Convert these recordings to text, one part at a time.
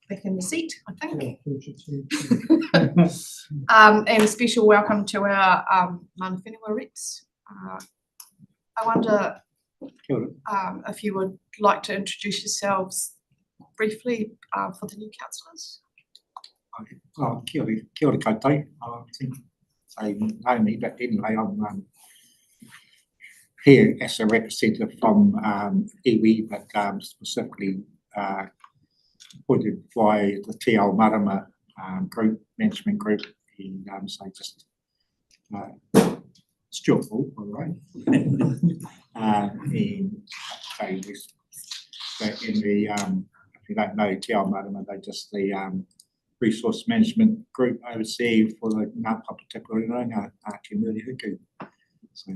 back in the seat, I think. And a special welcome to our Mana Whenua reps. I wonder if you would like to introduce yourselves briefly for the new councillors. Kia ora koutou. I think they know me, but anyway, I'm here as a representative from iwi, but specifically appointed by the Te Ao Marama group, management group, and so just Stuart Hall, by the way. And so in the, if you don't know Te Ao Marama, they're just the resource management group overseas for the Ngā Papatiko Ranganga Ake Muri Huku. So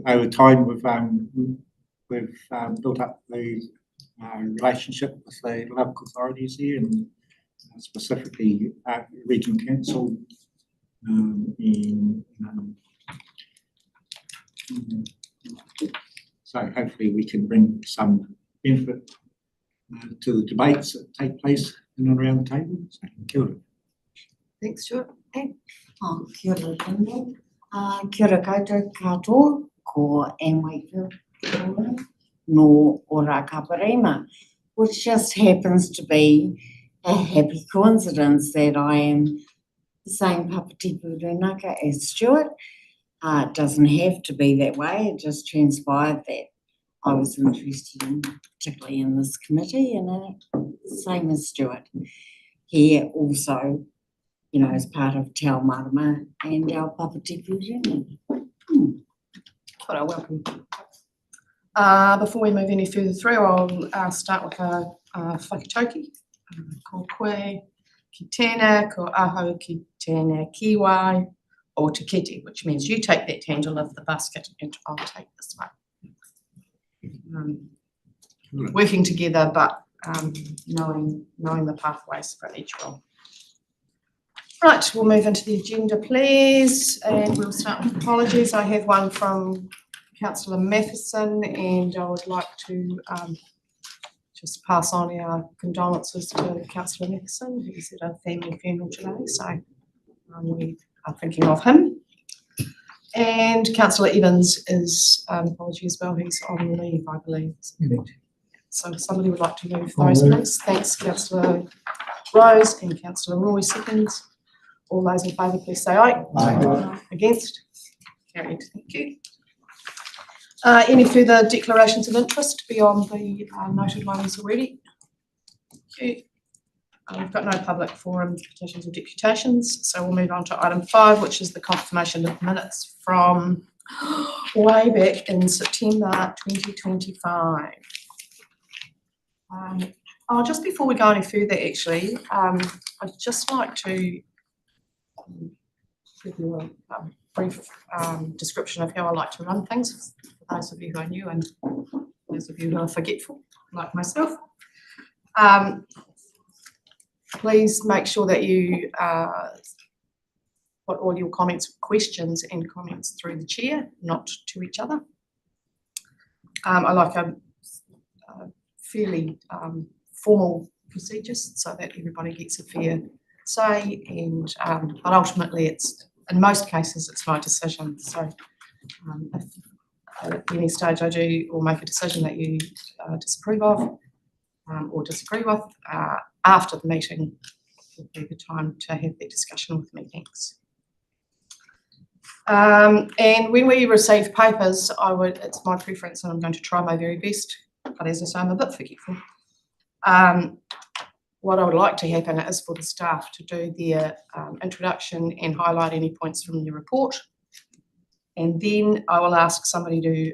over time we've built up the relationship with the local authorities here, and specifically Regional Council, so hopefully we can bring some benefit to the debates that take place in and around the table. So, kia ora. Thanks, Stuart. Hey. Kia ora tātou. Kia ora koutou katoa, ko Anne Wakefield no Ora Kaparima, which just happens to be a happy coincidence that I am the same Papatipu Runaka as Stuart. It doesn't have to be that way, it just transpired that I was interested in, particularly in this committee, and same as Stuart. He also, you know, as part of Te Ao Marama and our Papatipu Union. Kia ora, welcome. Before we move any further through, I'll start with a whakatauki. Ko koe ki tēnā, ko aho ki tēnā kiwai, or te kete, which means you take that handle of the basket and I'll take this one. Working together, but knowing the pathways for each role. Right, we'll move into the agenda, please, and we'll start with apologies. I have one from Councillor Matheson, and I would like to just pass on our condolences to Councillor Matheson, who's at a family funeral today, so we are thinking of him. And Councillor Evans is an apology as well, he's on leave, I believe. So if somebody would like to move those, please. Thanks, Councillor Rose and Councillor Roy, seconds. All those in favour, please say aye. Aye. Against? Carried. Thank you. Any further declarations of interest beyond the noted ones already? Thank you. We've got no public forums, petitions or deputations, so we'll move on to item 5, which is the confirmation of minutes from way back in September 2025. Just before we go any further, actually, I'd just like to give you a brief description of how I like to run things, for those of you who are new and those of you who are forgetful, like myself. Please make sure that you put all your comments, questions and comments through the chair, not to each other. I like a fairly formal procedures so that everybody gets a fair say, and but ultimately it's, in most cases, it's my decision. So if at any stage I do or make a decision that you disapprove of or disagree with, after the meeting will be the time to have that discussion with me. Thanks. And when we receive papers, it's my preference, and I'm going to try my very best, but as I say, I'm a bit forgetful. What I would like to happen is for the staff to do their introduction and highlight any points from the report. And then I will ask somebody to,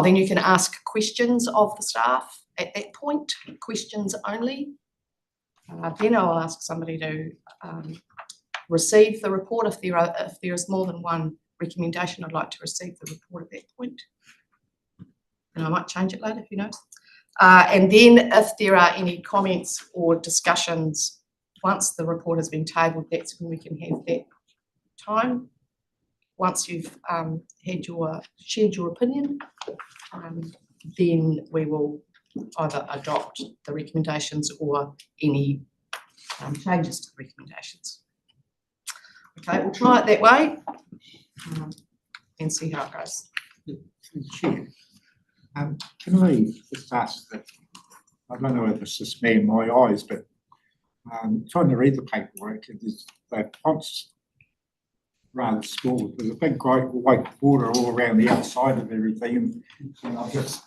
then you can ask questions of the staff at that point, questions only. Then I will ask somebody to receive the report. If there is more than one recommendation, I'd like to receive the report at that point. And I might change it later, who knows. And then if there are any comments or discussions, once the report has been tabled, that's when we can have that time. Once you've shared your opinion, then we will either adopt the recommendations or any changes to the recommendations. Okay, we'll try it that way and see how it goes. Chair, can I just ask that, I don't know if it's just me and my eyes, but trying to read the paperwork, the font's rather small. There's a big great white border all around the outside of everything, and I'm just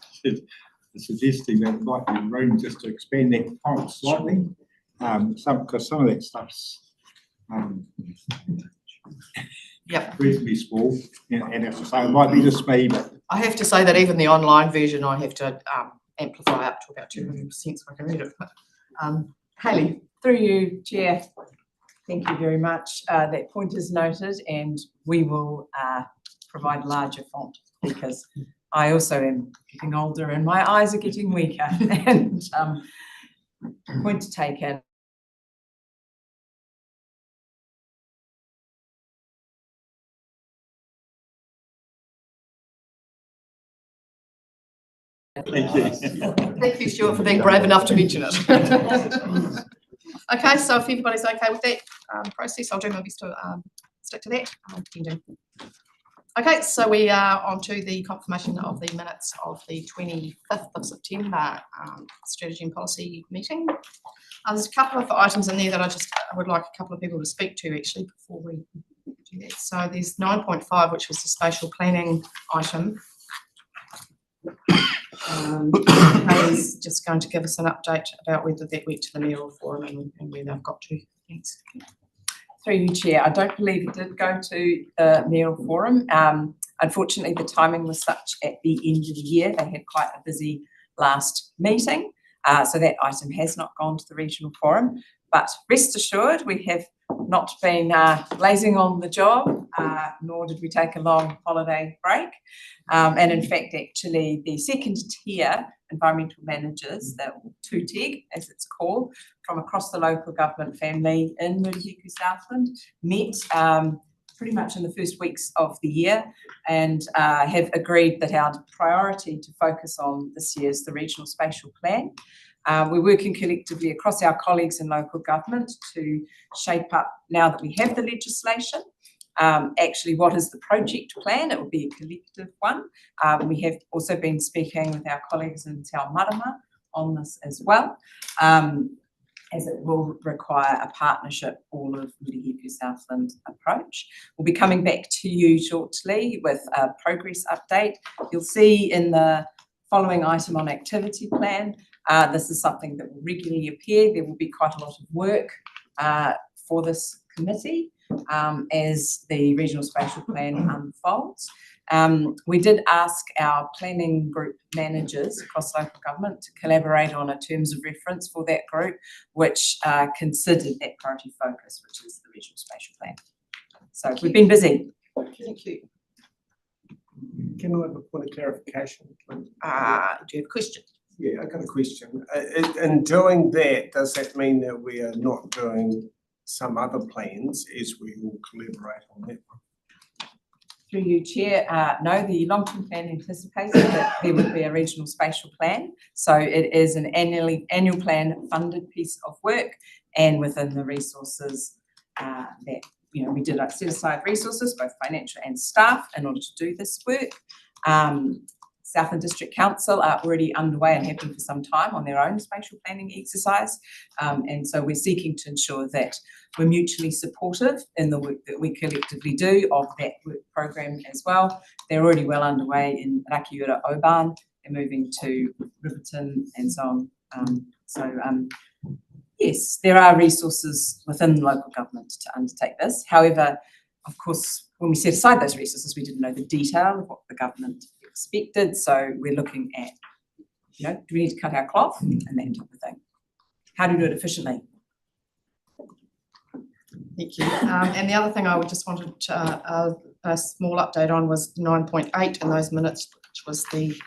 suggesting that it might be room just to expand that font slightly. Because some of that stuff's reasonably small, and as I say, it might be just me, but I have to say that even the online version, I have to amplify up to about 200% so I can read it. Hayley. Through you, Chair. Thank you very much. That point is noted, and we will provide larger font because I also am getting older and my eyes are getting weaker. And point taken. thank you. Thank you, Stuart, for being brave enough to mention it. Okay, so if everybody's okay with that process, I'll do my best to stick to that. Okay, so we are on to the confirmation of the minutes of the 25th of September strategy and policy meeting. There's a couple of items in there that I would like a couple of people to speak to actually before we do that. So there's 9.5, which was the spatial planning item. Haley's just going to give us an update about whether that went to the mayoral forum and where they've got to. Thanks. Through you, Chair. I don't believe it did go to the mayoral forum. Unfortunately, the timing was such at the end of the year. They had quite a busy last meeting. So that item has not gone to the regional forum. But rest assured, we have not been lazing on the job, nor did we take a long holiday break. And in fact, actually, the second tier environmental managers, the 2TEG, as it's called, from across the local government family in Murihiku Southland, met pretty much in the first weeks of the year and have agreed that our priority to focus on this year is the regional spatial plan. We're working collectively across our colleagues in local government to shape up, now that we have the legislation, actually what is the project plan. It will be a collective one. We have also been speaking with our colleagues in Te Ao Marama on this as well, as it will require a partnership, all of Murihiku Southland approach. We'll be coming back to you shortly with a progress update. You'll see in the following item on activity plan, this is something that will regularly appear. There will be quite a lot of work for this committee as the regional spatial plan unfolds. We did ask our planning group managers across local government to collaborate on a terms of reference for that group, which considered that priority focus, which is the regional spatial plan. So we've been busy. Thank you. Can I have a point of clarification, please? Do you have a question? Yeah, I got a question. In doing that, does that mean that we are not doing some other plans as we all collaborate on that one? Through you, Chair, no, the long-term plan anticipated that there would be a regional spatial plan. So it is an annual plan funded piece of work, and within the resources that, we did set aside resources, both financial and staff, in order to do this work. Southland District Council are already underway and have been for some time on their own spatial planning exercise. And so we're seeking to ensure that we're mutually supportive in the work that we collectively do of that work program as well. They're already well underway in Rakiura Oban. They're moving to Riverton and so on. Yes, there are resources within local government to undertake this. However, of course, when we set aside those resources, we didn't know the detail of what the government expected. So we're looking at, do we need to cut our cloth and that type of thing? How do we do it efficiently? Thank you. And the other thing I just wanted a small update on was 9.8 in those minutes, which was the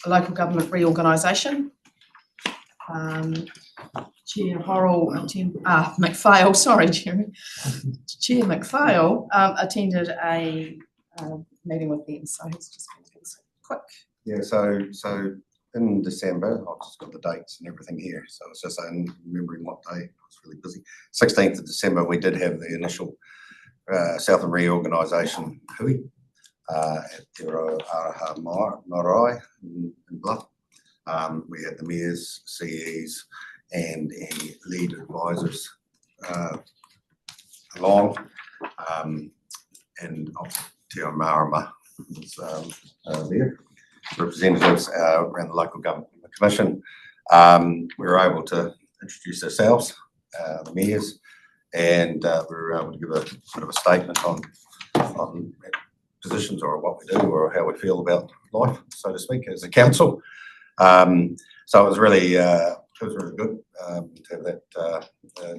local government reorganisation. Chair McPhail, sorry, Jeremy. Chair McPhail attended a meeting with them, so he's just going to give us a quick. Yeah, so in December, I've just got the dates and everything here, so it's just remembering what day. I was really busy. 16th of December, we did have the initial Southern reorganisation hui at Te Araha Marae in Bluff. We had the mayors, CEs, and any lead advisors along, and Te Marama was there. Representatives around the local government commission. We were able to introduce ourselves, the mayors, and we were able to give a bit of a statement on positions or what we do or how we feel about life, so to speak, as a council. So it was really good to have that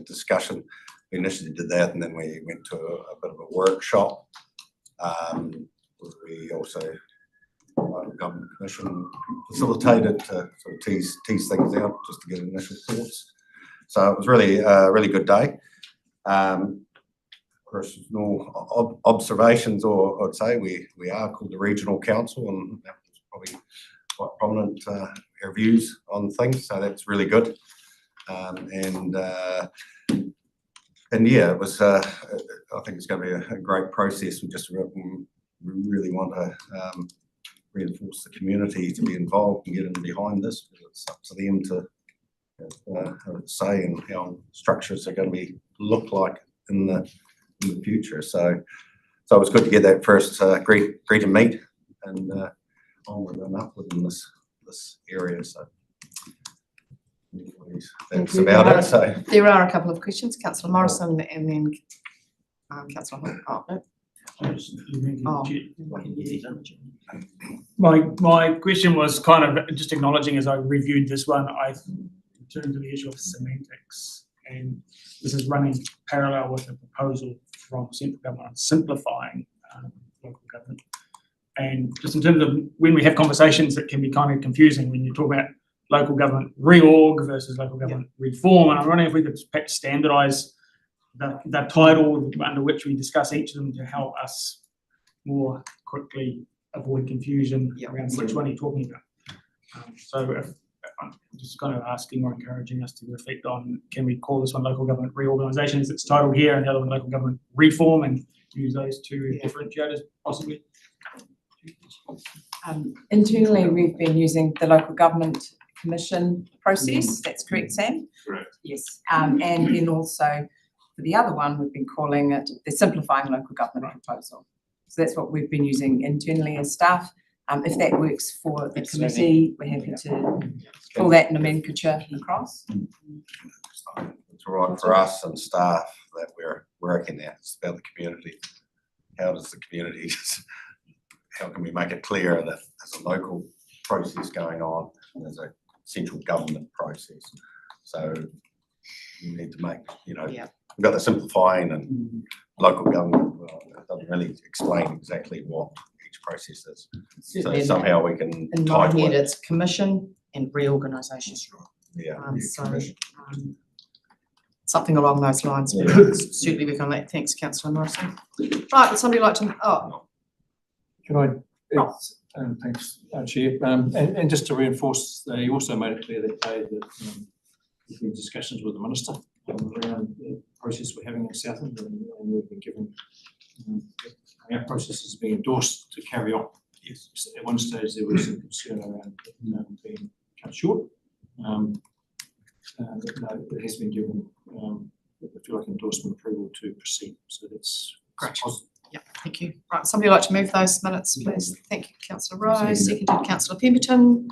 discussion. We initially did that, and then we went to a bit of a workshop. We also, the Government Commission facilitated to sort of tease things out just to get initial thoughts. So it was really a really good day. Personal observations, or I'd say we are called the Regional Council, and that was probably quite prominent our views on things, so that's really good. And yeah, it was. I think it's going to be a great process. We really want to reinforce the community to be involved and get in behind this. It's up to them to have a say in how structures are going to look like in the future. So it was good to get that first greet and meet, and onward and upward in this area. So that's about it. So There are a couple of questions, Councillor Morrison and then Councillor Holt. My question was kind of just acknowledging, as I reviewed this one, I turned to the issue of semantics, and this is running parallel with a proposal from central government on simplifying local government. And just in terms of when we have conversations, it can be kind of confusing when you talk about local government reorg versus local government reform. And I'm wondering if we could perhaps standardise the title under which we discuss each of them to help us more quickly avoid confusion around which one you're talking about. So if, I'm just kind of asking or encouraging us to reflect on, can we call this one local government reorganisation as it's titled here, and the other one local government reform, and use those two differentiators possibly? Internally, we've been using the local government commission process. That's correct, Sam? Correct. Yes. And then also for the other one, we've been calling it the simplifying local government proposal. So that's what we've been using internally as staff. If that works for the committee, we're happy to pull that nomenclature across. it's all right for us and staff that we're working there. It's about the community. How does the community, how can we make it clear that there's a local process going on and there's a central government process? So you need to make, we've got the simplifying and local government, well, it doesn't really explain exactly what each process is. So somehow we can In my head, it's commission and reorganisation. Something along those lines. Certainly work on that. Thanks, Councillor Morrison. Right, would somebody like to? Can I? Thanks, Chair. And just to reinforce, they also made it clear that day that there's been discussions with the Minister around the process we're having in Southland, and we've been given our process has been endorsed to carry on. Yes. At one stage there was some concern around being cut short. But no, it has been given, I feel like, endorsement approval to proceed. So that's Great. positive. Yeah, thank you. Right, somebody like to move those minutes, please? Thank you, Councillor Rose. Seconded, Councillor Pemberton.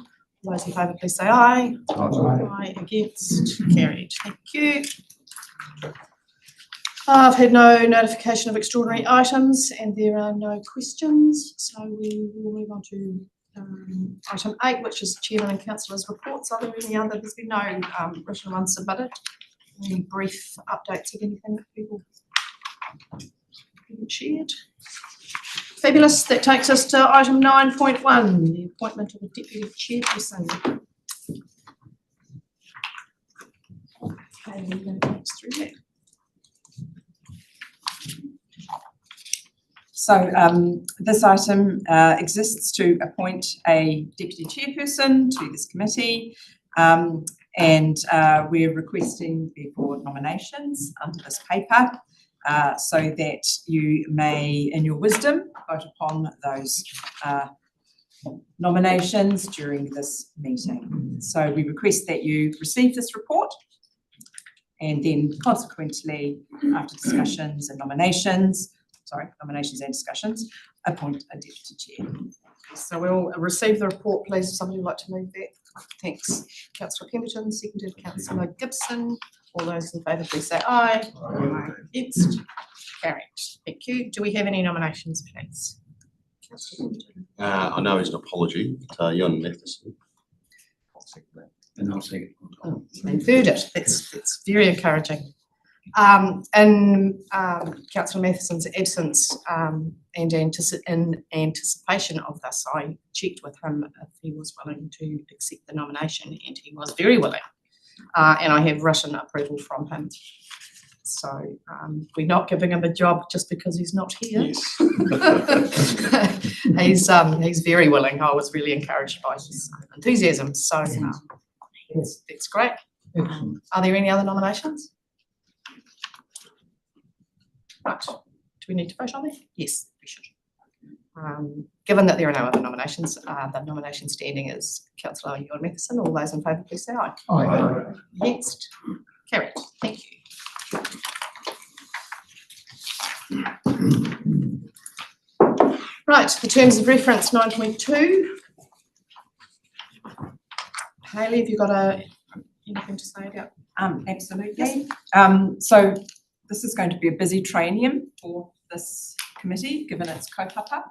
All those in favour, please say aye. Aye. Against, carried. Thank you. I've had no notification of extraordinary items and there are no questions, so we will move on to item 8, which is Chairman and Councillors' reports. Are there any other? There's been no written ones submitted. Any brief updates of anything that people haven't shared? Fabulous. That takes us to item 9.1, the appointment of a deputy chairperson. Okay, we're going to take us through that. So this item exists to appoint a deputy chairperson to this committee. And we're requesting therefore nominations under this paper so that you may, in your wisdom, vote upon those nominations during this meeting. So we request that you receive this report and then consequently, after discussions and nominations and discussions, appoint a deputy chair. So we'll receive the report, please. Somebody would like to move that? Thanks. Councillor Pemberton, seconded Councillor Gibson. All those in favour, please say aye. Aye. Against? Carried. Thank you. Do we have any nominations, please? Councillor Pemberton. I know it's an apology, but Jon Matheson. And I'll second. Oh, they've heard it. That's very encouraging. In Councillor Matheson's absence and in anticipation of this, I checked with him if he was willing to accept the nomination, and he was very willing. And I have written approval from him. So we're not giving him a job just because he's not here. Yes. He's very willing. I was really encouraged by his enthusiasm. So that's great. Are there any other nominations? Right. Do we need to vote on that? Yes, we should. Given that there are no other nominations, the nomination standing is Councillor Jon Matheson. All those in favour, please say aye. Aye. Against? Carried. Thank you. Right, the terms of reference 9.2. Hayley, have you got anything to say about? Absolutely. So this is going to be a busy training for this committee, given its kaupapa.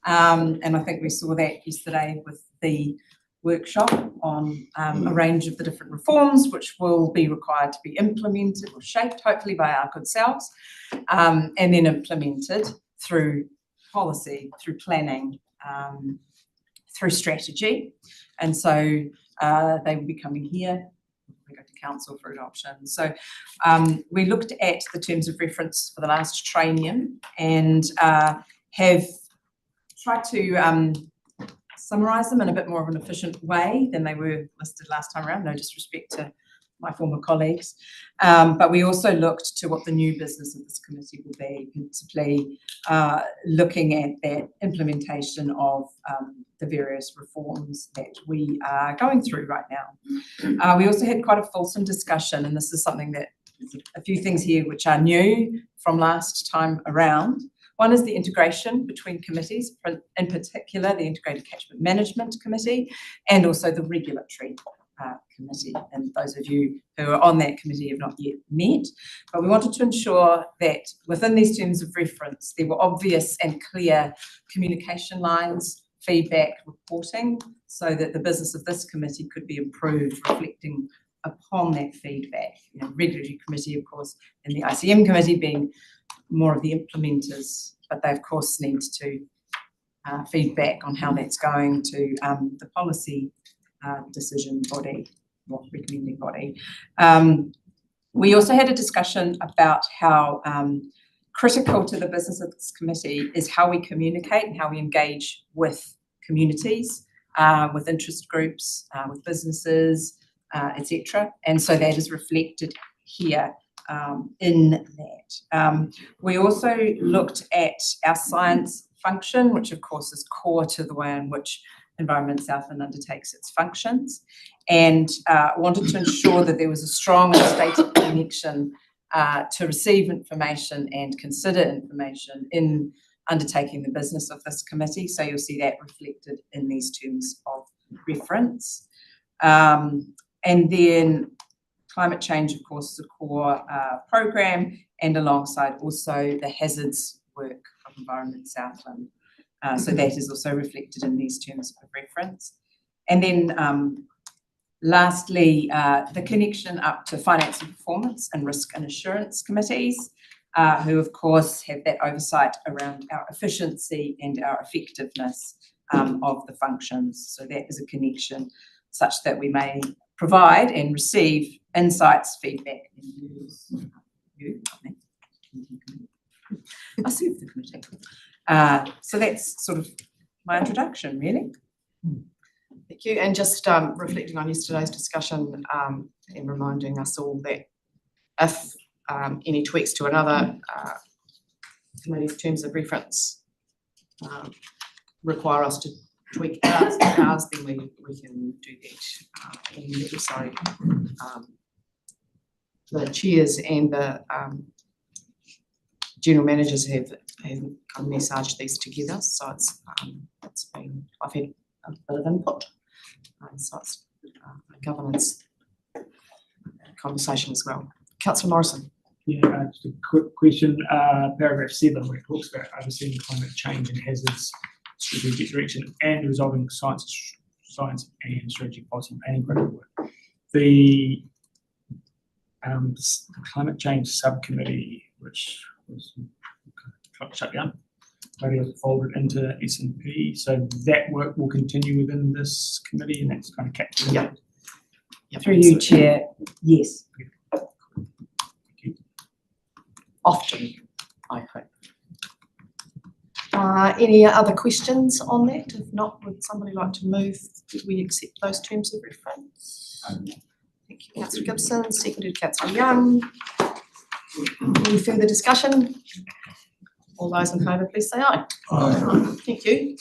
And I think we saw that yesterday with the workshop on a range of the different reforms which will be required to be implemented or shaped, hopefully by our good selves, and then implemented through policy, through planning, through strategy. And so they will be coming here. We go to council for adoption. So we looked at the terms of reference for the last training and have tried to summarise them in a bit more of an efficient way than they were listed last time around, no disrespect to my former colleagues. But we also looked to what the new business of this committee will be, principally looking at that implementation of the various reforms that we are going through right now. We also had quite a fulsome discussion, and this is something that a few things here which are new from last time around. One is the integration between committees, in particular the Integrated Catchment Management Committee and also the Regulatory Committee. And those of you who are on that committee have not yet met. But we wanted to ensure that within these terms of reference, there were obvious and clear communication lines, feedback, reporting, so that the business of this committee could be improved, reflecting upon that feedback. You know, Regulatory Committee, of course, and the ICM Committee being more of the implementers, but they of course need to feedback on how that's going to the policy decision body, or recommending body. We also had a discussion about how critical to the business of this committee is how we communicate and how we engage with communities, with interest groups, with businesses, etc. And so that is reflected here in that. We also looked at our science function, which of course is core to the way in which Environment Southland undertakes its functions, and wanted to ensure that there was a strong and stated connection to receive information and consider information in undertaking the business of this committee. So you'll see that reflected in these terms of reference. And then climate change, of course, is a core program, and alongside also the hazards work of Environment Southland. So that is also reflected in these terms of reference. And then lastly, the connection up to finance and performance and risk and assurance committees, who of course have that oversight around our efficiency and our effectiveness of the functions. So that is a connection such that we may provide and receive insights, feedback, and views. I serve the committee. So that's sort of my introduction, really. Thank you. And just reflecting on yesterday's discussion and reminding us all that if any tweaks to another committee's terms of reference require us to tweak ours, then we can do that. And also, the chairs and the general managers have kind of massaged these together, so it's been, I've had a bit of input, so it's a governance conversation as well. Councillor Morrison. Yeah, just a quick question, paragraph 7, where it talks about overseeing climate change and hazards, strategic direction, and resolving science and strategic policy and planning program work. The climate change subcommittee, which was shut down, maybe it was folded into S&P, so that work will continue within this committee, and that's kind of captured. Yeah. Through you, Chair, yes. Often, I hope. Any other questions on that? If not, would somebody like to move that we accept those terms of reference? Thank you, Councillor Gibson, seconded Councillor Young. Any further discussion? All those in favour, please say aye. Aye. Thank you.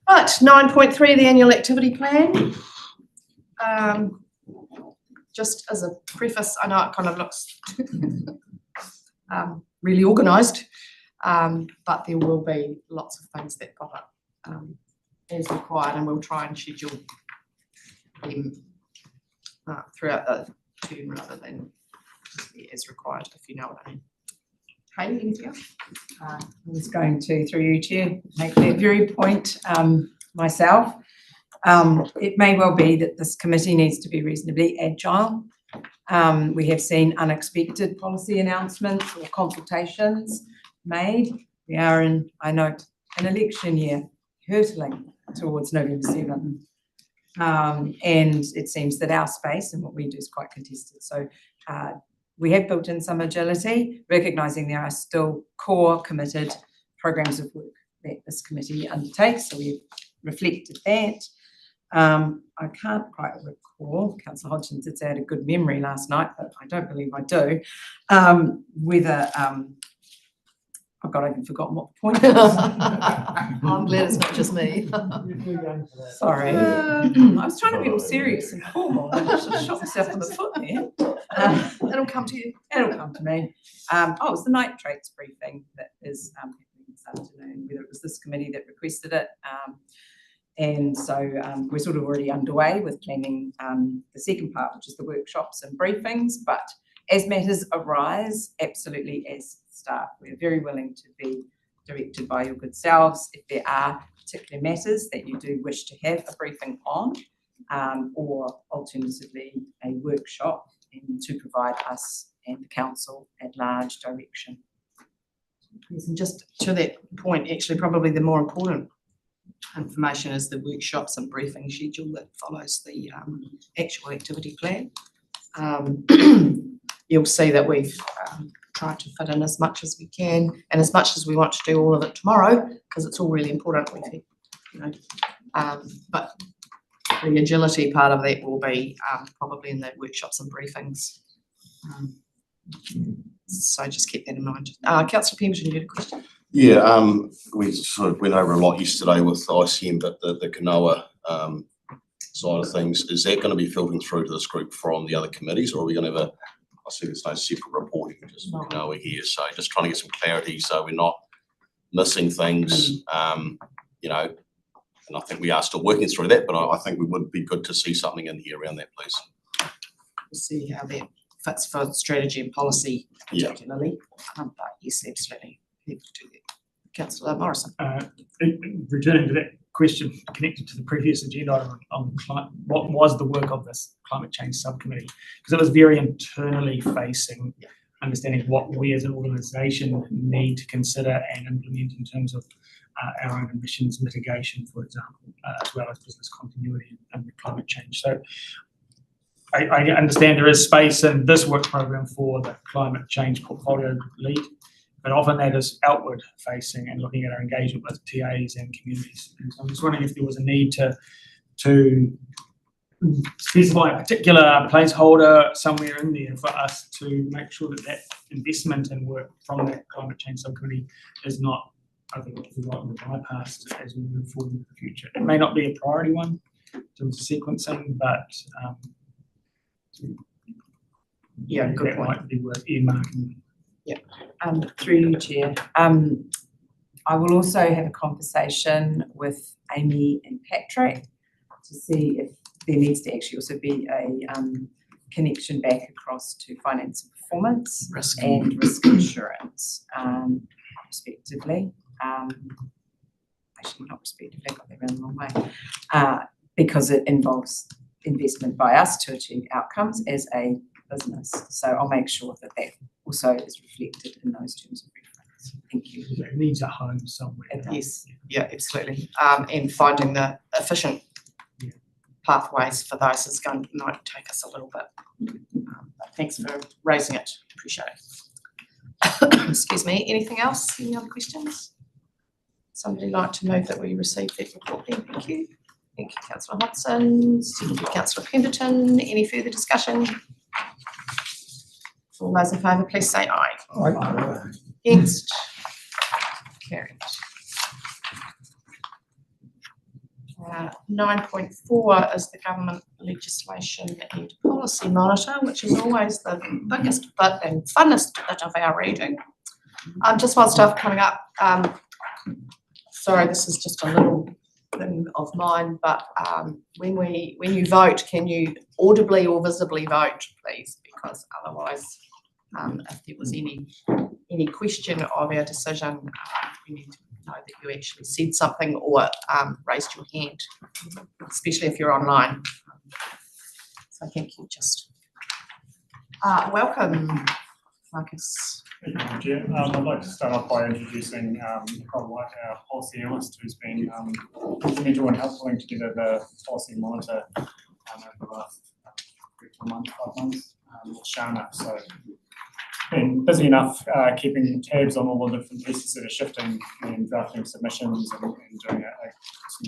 Right, 9.3, the annual activity plan. Just as a preface, I know it kind of looks really organised, but there will be lots of things that pop up as required, and we'll try and schedule them throughout the term rather than as required, if you know what I mean. Hayley, anything else? I was going to, through you, Chair, make that very point myself. It may well be that this committee needs to be reasonably agile. We have seen unexpected policy announcements or consultations made. We are in, I note, an election year, hurtling towards November 7th. And it seems that our space and what we do is quite contested. So we have built in some agility, recognising there are still core committed programs of work that this committee undertakes. So we've reflected that. I can't quite recall, Councillor Hodgins did say I had a good memory last night, but I don't believe I do, whether, oh God, I've even forgotten what the point was. I'm glad it's not just me. Sorry. I was trying to be all serious and formal, and I just shot myself in the foot there. It'll come to you. It'll come to me. Oh, it was the nitrates briefing that is happening this afternoon, whether it was this committee that requested it. And so we're sort of already underway with planning the second part, which is the workshops and briefings. But as matters arise, absolutely as staff, we're very willing to be directed by your good selves if there are particular matters that you do wish to have a briefing on, or alternatively a workshop, and to provide us and the council at large direction. Yes, and just to that point, actually probably the more important information is the workshops and briefing schedule that follows the actual activity plan. You'll see that we've tried to fit in as much as we can, and as much as we want to do all of it tomorrow, because it's all really important, we think, you know. But the agility part of that will be probably in the workshops and briefings. So just keep that in mind. Councillor Pemberton, you had a question? Yeah, we sort of went over a lot yesterday with ICM, but the Kanoa side of things, is that going to be filtering through to this group from the other committees, or are we going to have a, I see there's no separate reporting, just for Kanoa here, so just trying to get some clarity so we're not missing things, you know, and I think we are still working through that, but I think we would be good to see something in here around that, please. We'll see how that fits for strategy and policy particularly, but yes, absolutely. Need to do that. Councillor Morrison. Returning to that question connected to the previous agenda item on what was the work of this climate change subcommittee, because it was very internally facing, understanding what we as an organisation need to consider and implement in terms of our own emissions mitigation, for example, as well as business continuity and climate change. So I understand there is space in this work program for the climate change portfolio lead, but often that is outward facing and looking at our engagement with TAs and communities. And so I'm just wondering if there was a need to specify a particular placeholder somewhere in there for us to make sure that that investment and work from that climate change subcommittee is not forgotten or bypassed as we move forward in the future. It may not be a priority one in terms of sequencing, but Yeah, good that point. might be worth earmarking. Through you, Chair. I will also have a conversation with Amy and Patrick to see if there needs to actually also be a connection back across to finance and performance Risk. and risk insurance, respectively. Actually, not respectively, I got that round the wrong way. Because it involves investment by us to achieve outcomes as a business. So I'll make sure that that also is reflected in those terms of reference. Thank you. It needs a home somewhere. Yes, yeah, absolutely. And finding the efficient pathways for those is going might take us a little bit. But thanks for raising it. Appreciate it. Excuse me. Anything else? Any other questions? Somebody like to move that we receive that report then? Thank you. Thank you, Councillor Hodson. Second to Councillor Pemberton. Any further discussion? All those in favour, please say aye. Against? Carried. 9.4 is the government legislation and policy monitor, which is always the biggest bit and funnest bit of our reading. Just while stuff coming up, sorry, this is just a little thing of mine, but when you vote, can you audibly or visibly vote, please? Because otherwise, if there was any question of our decision, we need to know that you actually said something or raised your hand, especially if you're online. So thank you. Just welcome, Marcus. Thank you, Chair. I'd like to start off by introducing Nicole White, our policy analyst, who's been instrumental in helping pulling together the policy monitor over the last 5 months with Shana. So been busy enough keeping tabs on all the different pieces that are shifting and drafting submissions and doing some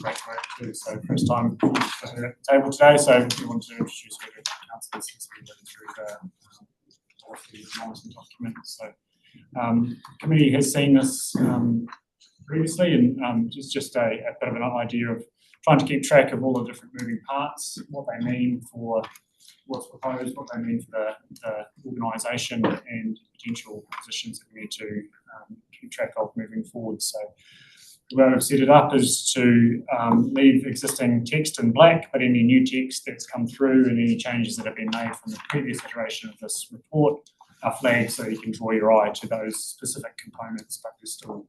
great work too. So first time for her at the table today, so we wanted to introduce her to councillors as we went through the policy monitor document. So committee has seen this previously, and it's just a bit of an idea of trying to keep track of all the different moving parts, what they mean for what's proposed, what they mean for the organisation, and potential positions that we need to keep track of moving forward. So the way we've set it up is to leave existing text in black, but any new text that's come through and any changes that have been made from the previous iteration of this report are flagged so you can draw your eye to those specific components, but there's still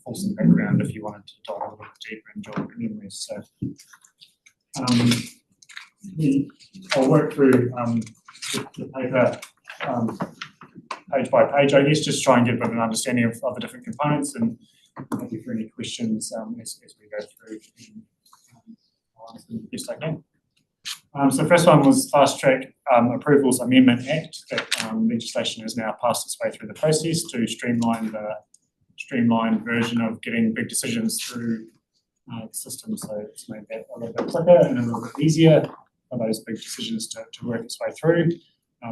fulsome background if you wanted to dive a little bit deeper and jog your memories. So I'll work through the paper page by page, I guess, just try and get a bit of an understanding of the different components and maybe for any questions as we go through. I'll answer them the best I can. So the first one was Fast Track Approvals Amendment Act. That legislation has now passed its way through the process to streamline the streamlined version of getting big decisions through the system. So it's made that a little bit quicker and a little bit easier for those big decisions to work its way through.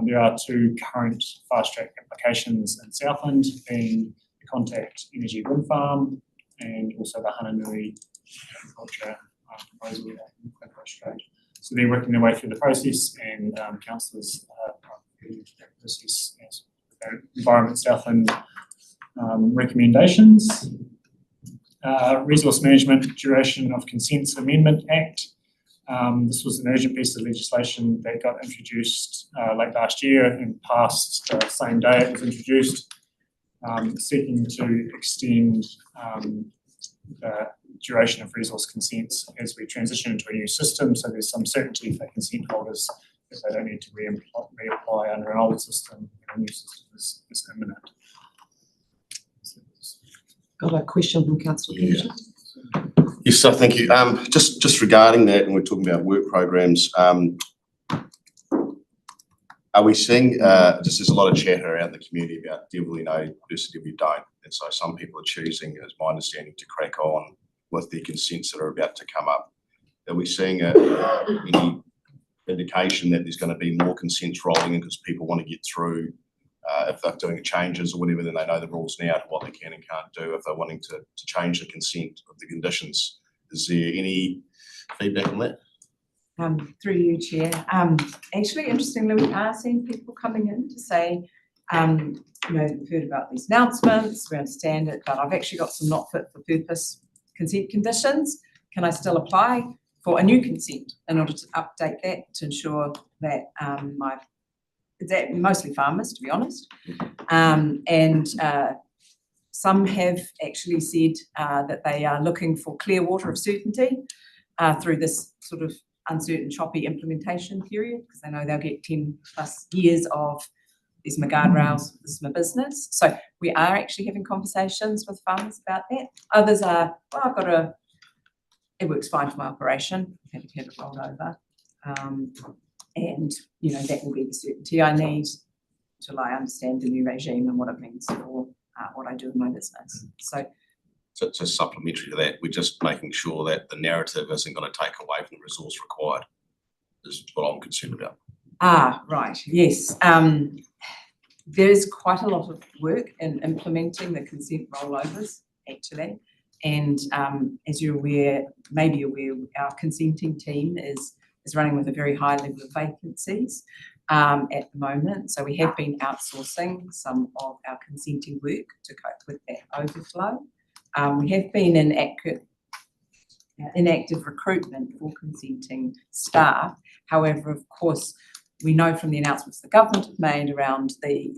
There are 2 current Fast Track applications in Southland, being the Contact Energy Wind Farm and also the Hananui Agriculture proposal in Australia. So they're working their way through the process, and councillors this is Environment Southland recommendations. Resource Management Duration of Consents Amendment Act. This was an urgent piece of legislation that got introduced late last year and passed the same day it was introduced, seeking to extend the duration of resource consents as we transition into a new system. So there's some certainty for consent holders that they don't need to reapply under an old system, and a new system is imminent. Got a question from Councillor Pemberton. Yes, so thank you. Just regarding that, and we're talking about work programs, Are we seeing, just there's a lot of chatter around the community about devil you know versus devil you don't. And so some people are choosing, as my understanding, to crack on with the consents that are about to come up. Are we seeing any indication that there's going to be more consents rolling in because people want to get through, if they're doing changes or whatever, then they know the rules now to what they can and can't do. If they're wanting to change the consent of the conditions, is there any feedback on that? Through you, Chair. Actually, interestingly, we are seeing people coming in to say, we've heard about these announcements, we understand it, but I've actually got some not fit for purpose consent conditions. Can I still apply for a new consent in order to update that to ensure that that mostly farmers, to be honest. Some have actually said that they are looking for clear water of certainty through this sort of uncertain, choppy implementation period, because they know they'll get 10 plus years of these my guardrails, this is my business. So we are actually having conversations with farmers about that. Others are, well, it works fine for my operation, I'm happy to have it rolled over. And, that will be the certainty I need till I understand the new regime and what it means for what I do in my business. So it's supplementary to that. We're just making sure that the narrative isn't going to take away from the resource required, is what I'm concerned about. Right, yes. There is quite a lot of work in implementing the consent rollovers, actually. And as you're aware, maybe aware, our consenting team is running with a very high level of vacancies at the moment. So we have been outsourcing some of our consenting work to cope with that overflow. We have been in active recruitment for consenting staff. However, of course, we know from the announcements the government have made around the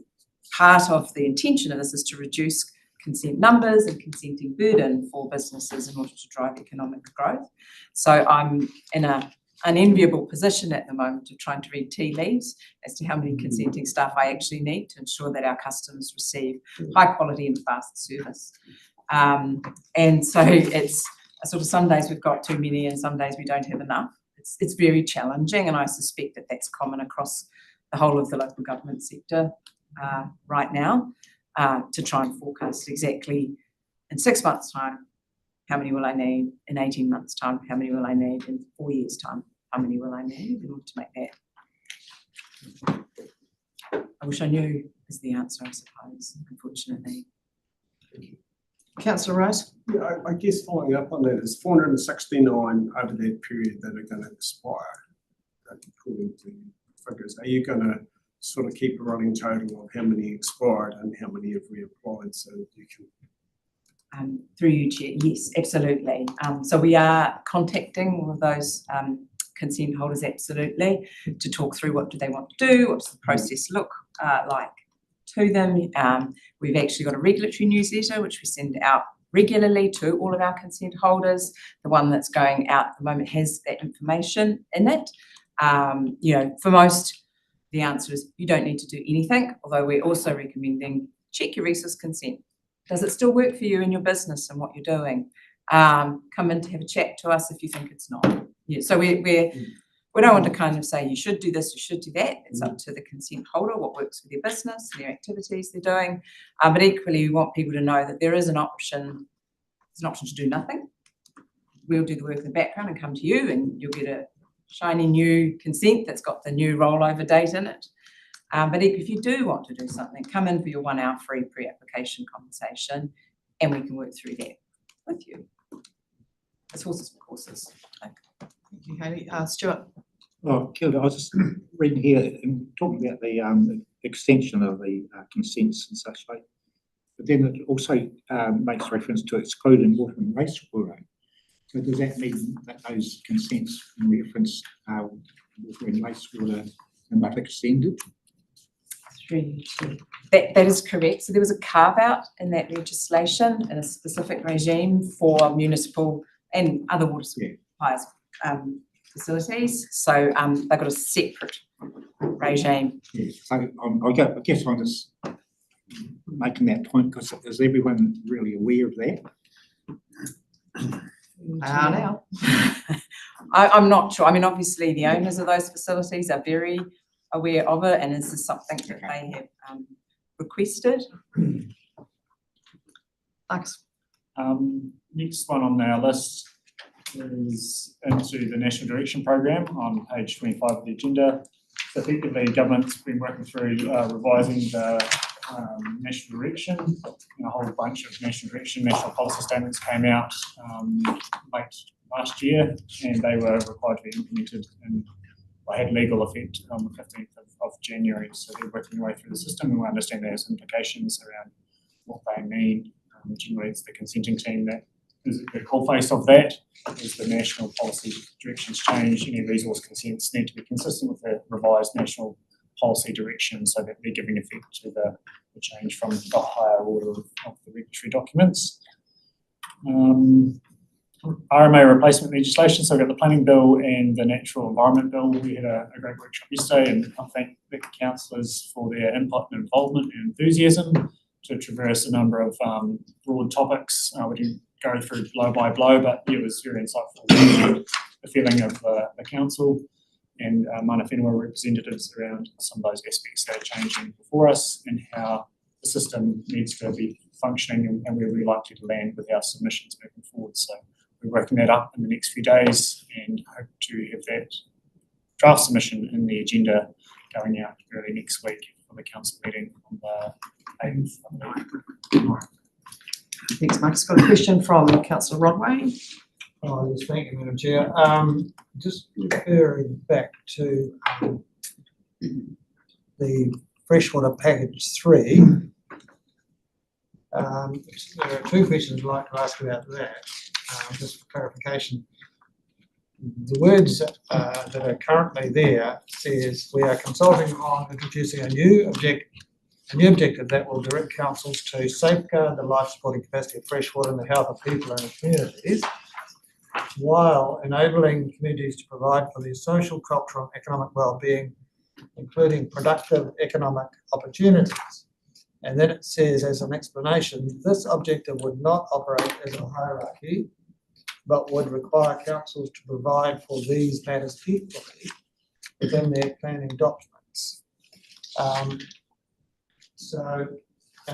part of the intention of this is to reduce consent numbers and consenting burden for businesses in order to drive economic growth. So I'm in an unenviable position at the moment of trying to read tea leaves as to how many consenting staff I actually need to ensure that our customers receive high quality and fast service. And so it's sort of some days we've got too many and some days we don't have enough. It's very challenging, and I suspect that that's common across the whole of the local government sector right now, to try and forecast exactly in 6 months' time, how many will I need, in 18 months' time, how many will I need, in 4 years' time, how many will I need in order to make that. I wish I knew is the answer, I suppose, unfortunately. Councillor Rose? Yeah, I guess following up on that, there's 469 over that period that are going to expire, according to figures. Are you going to sort of keep a running total of how many expired and how many have reapplied so that you can? Through you, Chair, yes, absolutely. So we are contacting all of those consent holders, absolutely, to talk through what do they want to do, what's the process look like to them. We've actually got a regulatory newsletter which we send out regularly to all of our consent holders. The one that's going out at the moment has that information in it. For most, the answer is you don't need to do anything, although we're also recommending check your resource consent. Does it still work for you in your business and what you're doing? Come in to have a chat to us if you think it's not. Yeah, so we don't want to kind of say you should do this, you should do that. It's up to the consent holder, what works for their business, their activities they're doing. But equally, we want people to know that there is an option. There's an option to do nothing. We'll do the work in the background and come to you, and you'll get a shiny new consent that's got the new rollover date in it. But if you do want to do something, come in for your 1 hour free pre-application conversation and we can work through that with you. It's horses for courses. Thank you, Hayley. Stuart? Oh, kia ora. I was just reading here and talking about the extension of the consents and such like. But then it also makes reference to excluding water and wastewater. So does that mean that those consents in reference water and wastewater are not extended? That is correct. So there was a carve out in that legislation in a specific regime for municipal and other water suppliers facilities. So they've got a separate regime. Yeah. So I guess I'm just making that point because is everyone really aware of that? Now. I'm not sure. I mean, obviously the owners of those facilities are very aware of it, and is this something that they have requested? Marcus? Next one on our list is into the National Direction Program on page 25 of the agenda. So effectively, government's been working through revising the national direction, and a whole bunch of national policy statements came out late last year, and they were required to be implemented and had legal effect on the 15th of January. So they're working their way through the system, and we understand there's implications around what they mean. Generally, it's the consenting team that is the coalface of that. As the national policy directions change, any resource consents need to be consistent with the revised national policy direction, so that they're giving effect to the change from the higher order of the regulatory documents. RMA replacement legislation, so we've got the planning bill and the natural environment bill. We had a great workshop yesterday, and I thank the councillors for their input and involvement and enthusiasm to traverse a number of broad topics. We didn't go through blow by blow, but it was very insightful. The feeling of the council and mana whenua representatives around some of those aspects that are changing before us, and how the system needs to be functioning, and where we're likely to land with our submissions moving forward. So we're working that up in the next few days, and hope to have that draft submission in the agenda going out early next week for the council meeting on the 8th of May. Thanks, Marcus. Got a question from Councillor Rodway. Oh, yes, thank you, Madam Chair. Just referring back to the freshwater package 3. There are two questions I'd like to ask about that, just for clarification. The words that are currently there says we are consulting on introducing a new objective that will direct councils to safeguard the life supporting capacity of freshwater and the health of people and communities, while enabling communities to provide for their social, cultural and economic well-being, including productive economic opportunities. And then it says, as an explanation, this objective would not operate as a hierarchy, but would require councils to provide for these matters equally within their planning documents. And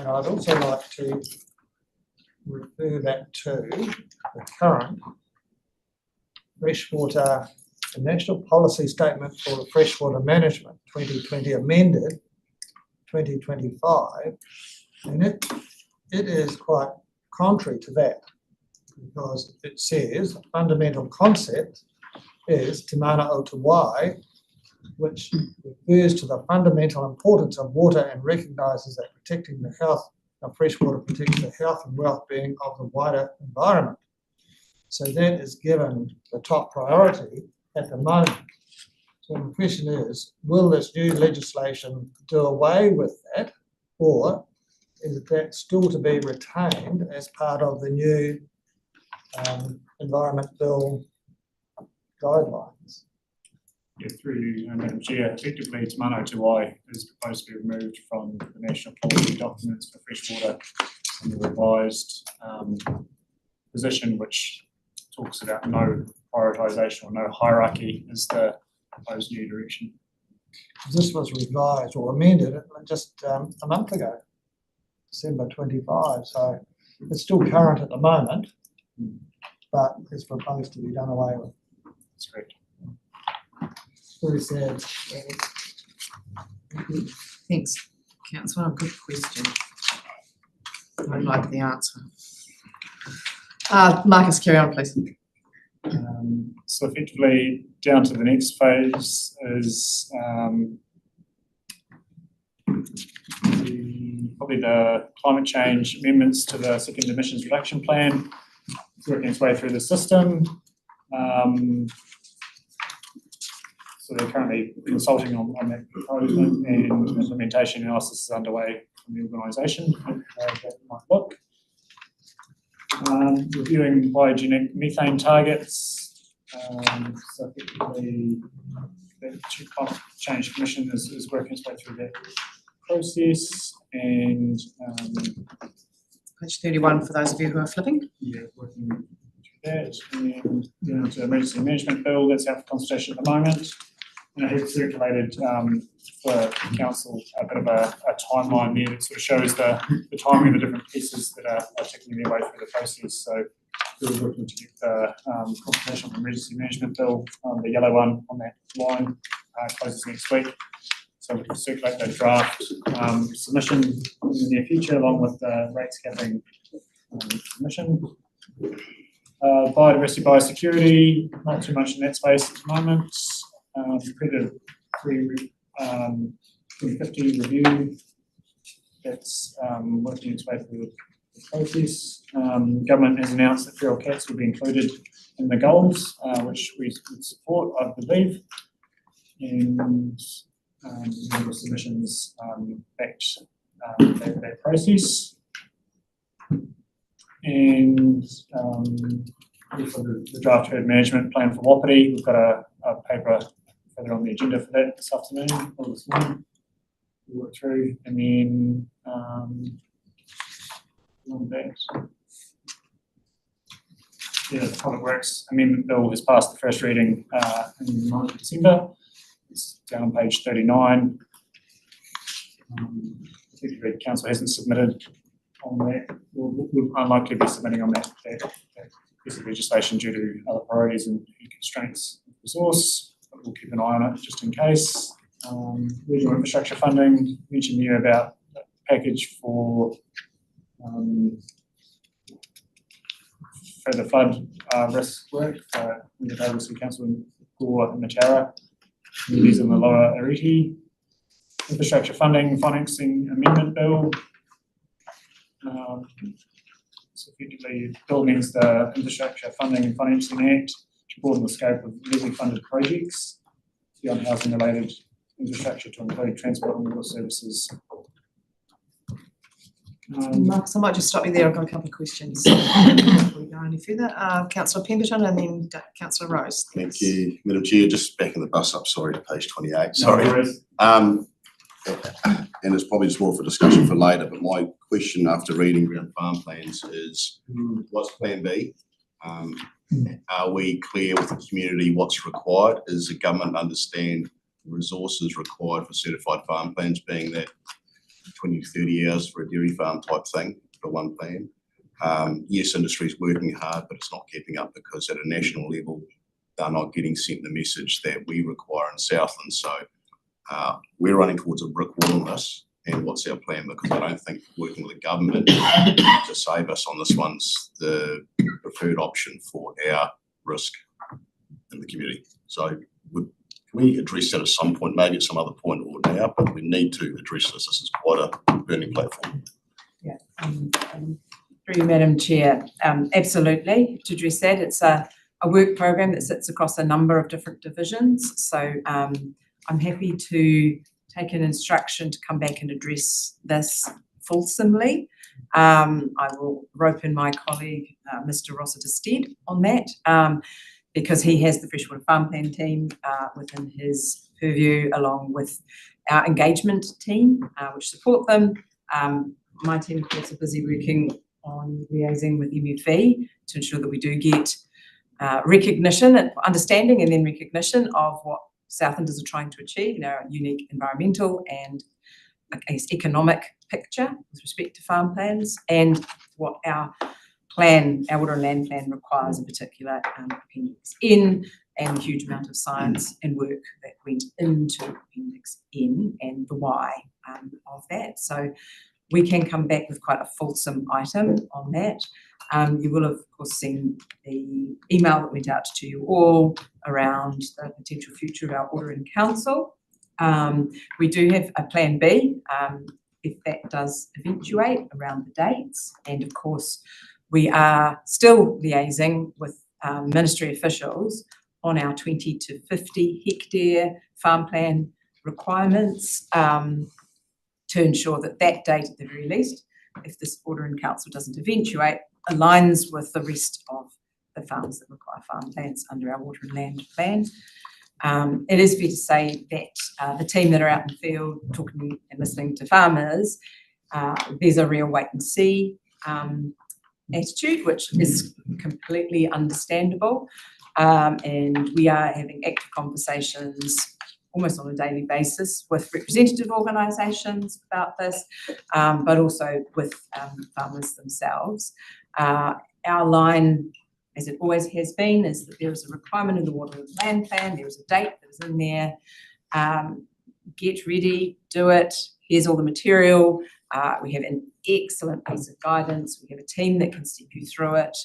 I'd also like to refer back to the current freshwater, the National Policy Statement for Freshwater Management 2020 amended 2025, and it is quite contrary to that, because it says the fundamental concept is Te Mana o Te Wai, which refers to the fundamental importance of water and recognises that protecting the health of freshwater protects the health and well-being of the wider environment. So that is given the top priority at the moment. So the question is, will this new legislation do away with that, or is that still to be retained as part of the new Environment Bill guidelines? Yeah, through you, Madam Chair, effectively Te Mana o Te Wai is proposed to be removed from the national policy documents for freshwater, and the revised position which talks about no prioritisation or no hierarchy is the proposed new direction. This was revised or amended just a month ago, December 25, so it's still current at the moment, but it's proposed to be done away with. That's correct. Very sad. Thanks, Councillor. Good question. I like the answer. Marcus, carry on, please. So effectively, down to the next phase is probably the climate change amendments to the second emissions reduction plan. It's working its way through the system. So they're currently consulting on that proposal, and implementation analysis is underway from the organisation. That might look. Reviewing biogenic methane targets. So effectively, the Climate Change Commission is working its way through that process, and Page 31 for those of you who are flipping. yeah, working through that, and down to emergency management bill that's out for consultation at the moment. and I have circulated for council a bit of a timeline there that sort of shows the timing of the different pieces that are ticking their way through the process. So we're working to get the consultation from emergency management bill, the yellow one on that line, closes next week. So we'll circulate that draft submission in the near future along with the rates capping submission. Biodiversity, biosecurity, not too much in that space at the moment. Predator free 2050 review, that's working its way through the process. Government has announced that feral cats will be included in the goals, which we would support, I believe. And the submissions backed that process. And for the draft herd management plan for Wapiti, we've got a paper further on the agenda for that this afternoon or this morning. We'll work through, and then on that, yeah, the Public Works Amendment Bill has passed the first reading in the 9th of December. It's down on page 39. The council hasn't submitted on that. We'll unlikely be submitting on that piece of legislation due to other priorities and constraints of resource. But we'll keep an eye on it just in case. Regional infrastructure funding, mentioned here about the package for the flood risk work. We have over some council in Gore and Matara, communities in the lower Ariti. Infrastructure funding, financing amendment bill. So effectively, bill means the Infrastructure Funding and Financing Act to broaden the scope of legally funded projects beyond housing related infrastructure to include transport and water services. Marcus, I might just stop you there. I've got a couple of questions before we go any further. Councillor Pemberton and then Councillor Rose. Thank you, Madam Chair. Just backing the bus up, sorry, to page 28, Sorry. sorry. And it's probably just more for discussion for later, but my question after reading around farm plans is, what's plan B? Are we clear with the community what's required? Does the government understand the resources required for certified farm plans, being that 20 to 30 hours for a dairy farm type thing for one plan? Yes, industry is working hard, but it's not keeping up because at a national level, they're not getting sent the message that we require in Southland. So we're running towards a brick wall on this, and what's our plan? Because I don't think working with the government to save us on this one's the preferred option for our risk in the community. So can we address that at some point, maybe at some other point or now, but we need to address this. This is quite a burning platform. Yeah, through you, Madam Chair, absolutely, to address that. It's a work program that sits across a number of different divisions. So I'm happy to take an instruction to come back and address this fulsomely. I will rope in my colleague, Mr. Rossiter Stead, on that, because he has the freshwater farm plan team within his purview, along with our engagement team, which support them. My team, of course, are busy working on liaising with MFE to ensure that we do get recognition and understanding and then recognition of what Southlanders are trying to achieve in our unique environmental and, I guess, economic picture with respect to farm plans, and what our plan, our water and land plan requires, in particular Appendix N, and the huge amount of science and work that went into Appendix N and the why of that. So we can come back with quite a fulsome item on that. You will have, of course, seen the email that went out to you all around the potential future of our Order in Council. We do have a plan B if that does eventuate around the dates. And of course, we are still liaising with ministry officials on our 20 to 50 hectare farm plan requirements to ensure that that date at the very least, if this Order in Council doesn't eventuate, aligns with the rest of the farms that require farm plans under our water and land plan. It is fair to say that the team that are out in the field talking and listening to farmers, there's a real wait and see attitude, which is completely understandable. And we are having active conversations almost on a daily basis with representative organisations about this, but also with farmers themselves. Our line, as it always has been, is that there is a requirement in the Water and Land Plan, there is a date that is in there. Get ready, do it, here's all the material. We have an excellent piece of guidance. We have a team that can step you through it.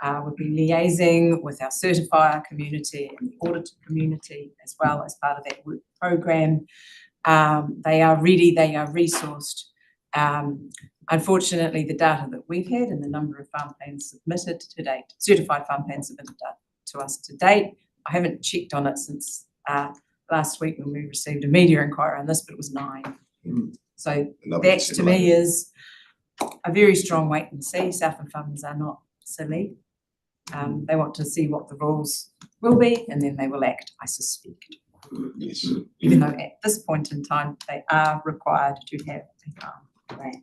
We've been liaising with our certifier community and the auditor community as well as part of that work program. They are ready, they are resourced. Unfortunately, the data that we've had and the number of farm plans submitted to date, certified farm plans submitted to us to date, I haven't checked on it since last week when we received a media inquiry on this, but it was 9. So that to me is a very strong wait and see. Southland farmers are not silly. They want to see what the rules will be and then they will act, I suspect. Yes. Even though at this point in time, they are required to have a farm plan.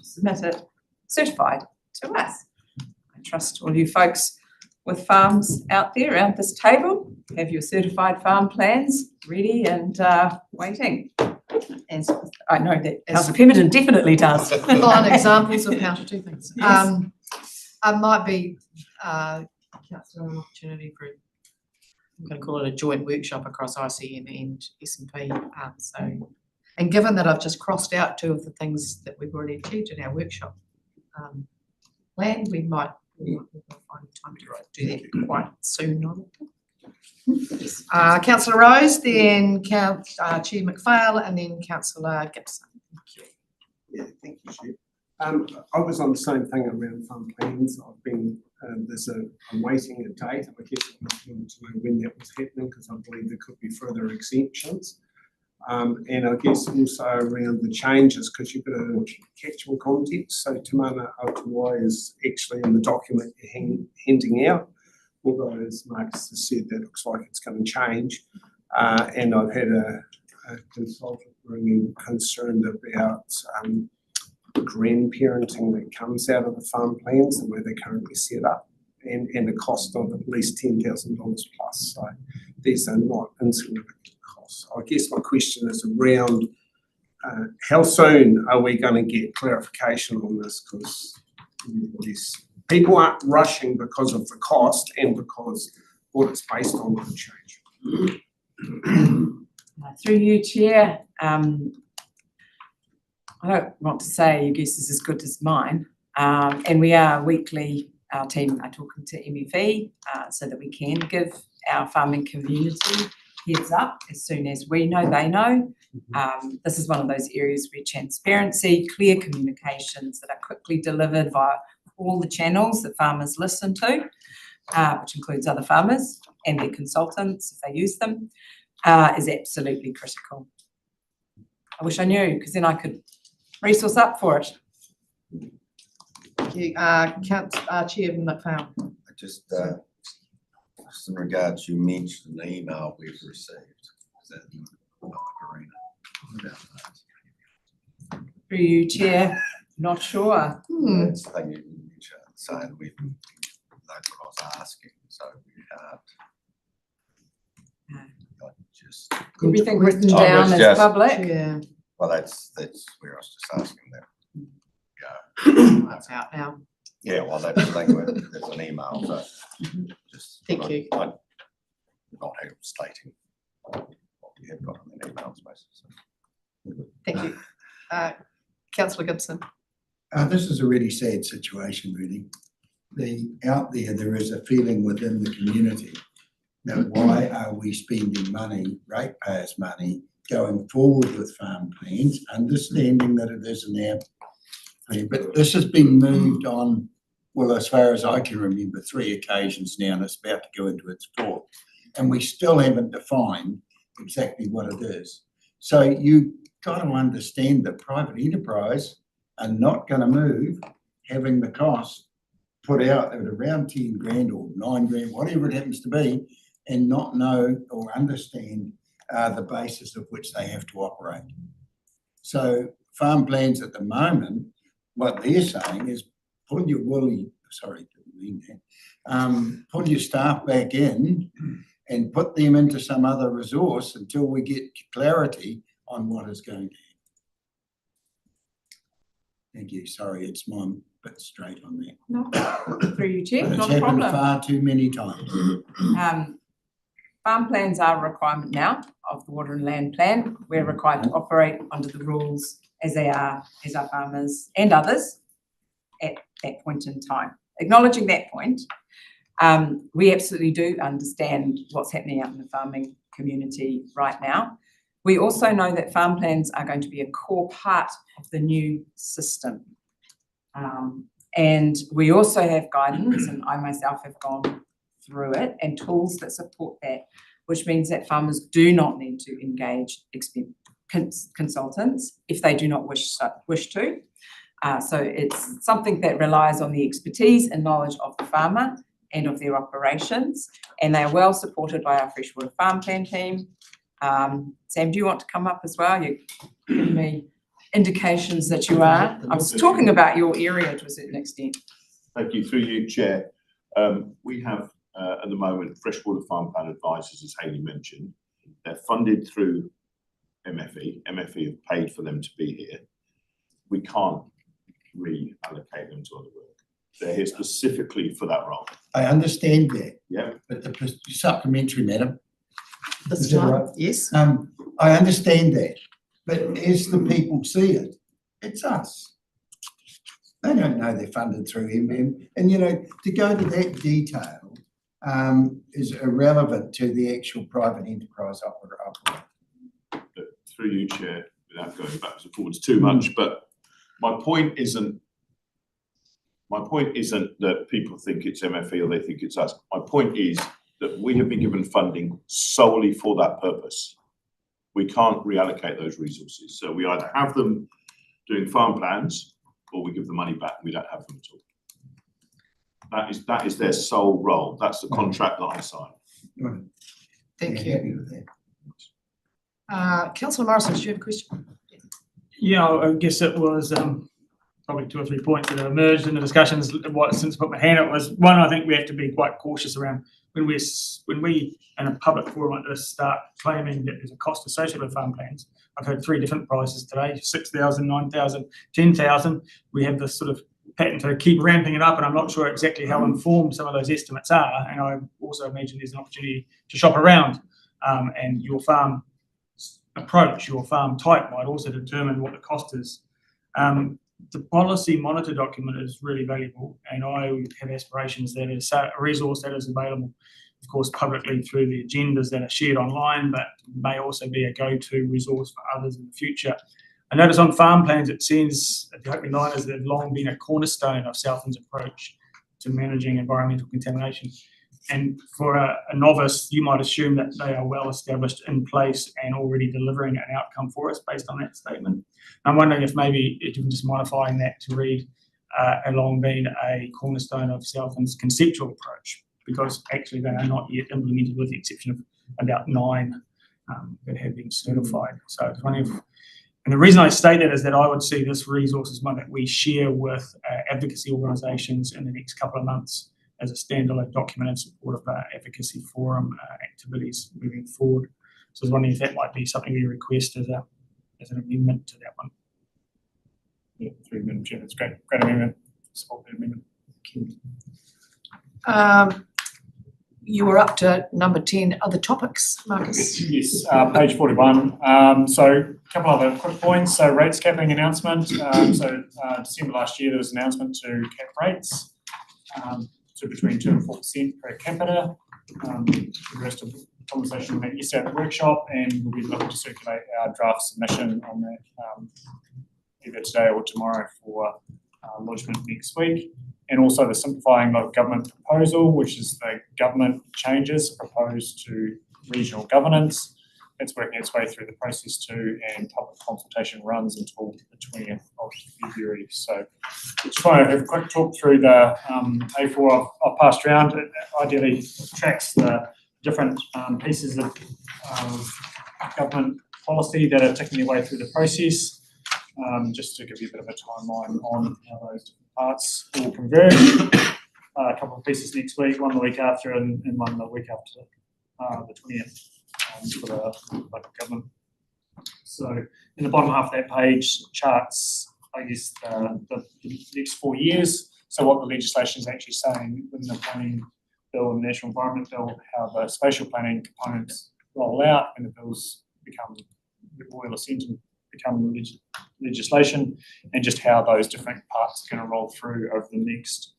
Submit it, certified to us. I trust all you folks with farms out there around this table, have your certified farm plans ready and waiting. As I know that Councillor Pemberton definitely does. On examples of how to do things. Yes. I might be, Councillor, an opportunity for, I'm going to call it a joint workshop across ICN and S&P. And given that I've just crossed out 2 of the things that we've already achieved in our workshop plan, we might find time to do that quite soon on it. Councillor Rose, then Chair McPhail, and then Councillor Gibson. Yeah, thank you, Chair. I was on the same thing around farm plans. I've been, I'm waiting a date. I guess I'm looking to know when that was happening because I believe there could be further exemptions. And I guess also around the changes because you've got a catchment context. So Te Mana Aotearoa is actually in the document you're handing out. Although, as Marcus has said, that looks like it's going to change. And I've had a consultant bringing concerned about grandparenting that comes out of the farm plans and where they're currently set up and the cost of at least $10,000 plus. So these are not insignificant costs. I guess my question is around how soon are we going to get clarification on this because people aren't rushing because of the cost and because what it's based on could change. Through you, Chair, I don't want to say your guess is as good as mine, and we are weekly, our team are talking to MEV so that we can give our farming community heads up as soon as we know, they know. This is one of those areas where transparency, clear communications that are quickly delivered via all the channels that farmers listen to, which includes other farmers and their consultants if they use them, is absolutely critical. I wish I knew because then I could resource up for it. Thank you. Chair McPhail. Just in regards, you mentioned the email we've received. Is that the arena? Through you, Chair, not sure. That's the thing you mentioned, saying that's what I was asking, so we can't just. Everything written Oh, down it's is just- public. Yeah, Well, that's where I was just asking that. Yeah. that's out now. Yeah, well, that's the thing, there's an email, so just. Thank you. I'd not have stating what we have got in the emails, basically. Thank you. Councillor Gibson. This is a really sad situation, really. Out there is a feeling within the community that why are we spending money, ratepayers' money, going forward with farm plans, understanding that it is an app. But this has been moved on, well, as far as I can remember, 3 occasions now, and it's about to go into its 4th. And we still haven't defined exactly what it is. So you've got to understand that private enterprise are not going to move having the cost put out at around 10 grand or 9 grand, whatever it happens to be, and not know or understand the basis of which they have to operate. So farm plans at the moment, what they're saying is pull your woolly, sorry, didn't mean that, pull your staff back in and put them into some other resource until we get clarity on what is going to happen. Thank you. Sorry, it's mine, but straight on that. No, through you, Chair, But it's not a happened problem. far too many times. Farm plans are a requirement now of the Water and Land Plan. We're required to operate under the rules as they are, as our farmers and others at that point in time. Acknowledging that point, we absolutely do understand what's happening out in the farming community right now. We also know that farm plans are going to be a core part of the new system. And we also have guidance, and I myself have gone through it, and tools that support that, which means that farmers do not need to engage consultants if they do not wish to. So it's something that relies on the expertise and knowledge of the farmer and of their operations, and they are well supported by our freshwater farm plan team. Sam, do you want to come up as well? You're giving me indications that you are. I was talking about your area to a certain extent. Thank you. Through you, Chair. We have at the moment Freshwater Farm Plan Advisors, as Hayley mentioned. They're funded through MFE. MFE have paid for them to be here. We can't reallocate them to other work. They're here specifically for that role. I understand that. Yeah. But the supplementary, madam. This Is that time, right? yes. I understand that, but as the people see it, it's us. They don't know they're funded through MBM, and to go to that detail is irrelevant to the actual private enterprise operator. But through you, Chair, without going backwards and forwards too much, but my point isn't that people think it's MFE or they think it's us. My point is that we have been given funding solely for that purpose. We can't reallocate those resources. So we either have them doing farm plans or we give the money back and we don't have them at all. That is their sole role. That's the contract that I signed. Thank You're you. happy with that? Councillor Morrison, do you have a question? Yeah, I guess it was probably 2 or 3 points that have emerged in the discussions. Since I put my hand up was one, I think we have to be quite cautious around when we in a public forum like this start claiming that there's a cost associated with farm plans. I've heard 3 different prices today: 6,000, 9,000, 10,000. We have this sort of pattern to keep ramping it up, and I'm not sure exactly how informed some of those estimates are. And I also imagine there's an opportunity to shop around, and your farm approach, your farm type might also determine what the cost is. The policy monitor document is really valuable, and I have aspirations that it's a resource that is available, of course, publicly through the agendas that are shared online, but may also be a go-to resource for others in the future. I notice on farm plans it says at the opening line is they've long been a cornerstone of Southland's approach to managing environmental contamination. And for a novice, you might assume that they are well established in place and already delivering an outcome for us based on that statement. I'm wondering if maybe you can just modifying that to read a long been a cornerstone of Southland's conceptual approach, because actually they are not yet implemented with the exception of about 9 that have been certified. So I was wondering if, and the reason I state that is that I would see this resource as one that we share with advocacy organisations in the next couple of months as a standalone document in support of advocacy forum activities moving forward. So I was wondering if that might be something we request as an amendment to that one. Yeah, 3 Madam Chair, that's great. Great amendment. Support the amendment. You were up to number 10, other topics, Marcus. Yes, page 41. So a couple other quick points. So rates capping announcement. December last year there was an announcement to cap rates to between 2 and 4% per capita. The rest of the conversation we had yesterday at the workshop, and we'll be looking to circulate our draft submission on that either today or tomorrow for lodgement next week. And also the simplifying local government proposal, which is the government changes proposed to regional governance. It's working its way through the process too, and public consultation runs until the 20th of February. So just want to have a quick talk through the A4 I've passed around. It ideally tracks the different pieces of government policy that are taking their way through the process, just to give you a bit of a timeline on how those different parts will converge. A couple of pieces next week, one the week after, and one the week after the 20th, for the local government. So in the bottom half of that page charts, I guess, the next 4 years. So what the legislation is actually saying in the planning bill and national environment bill, how the spatial planning components roll out and the bills become, the royal assent and become legislation, and just how those different parts are going to roll through over the next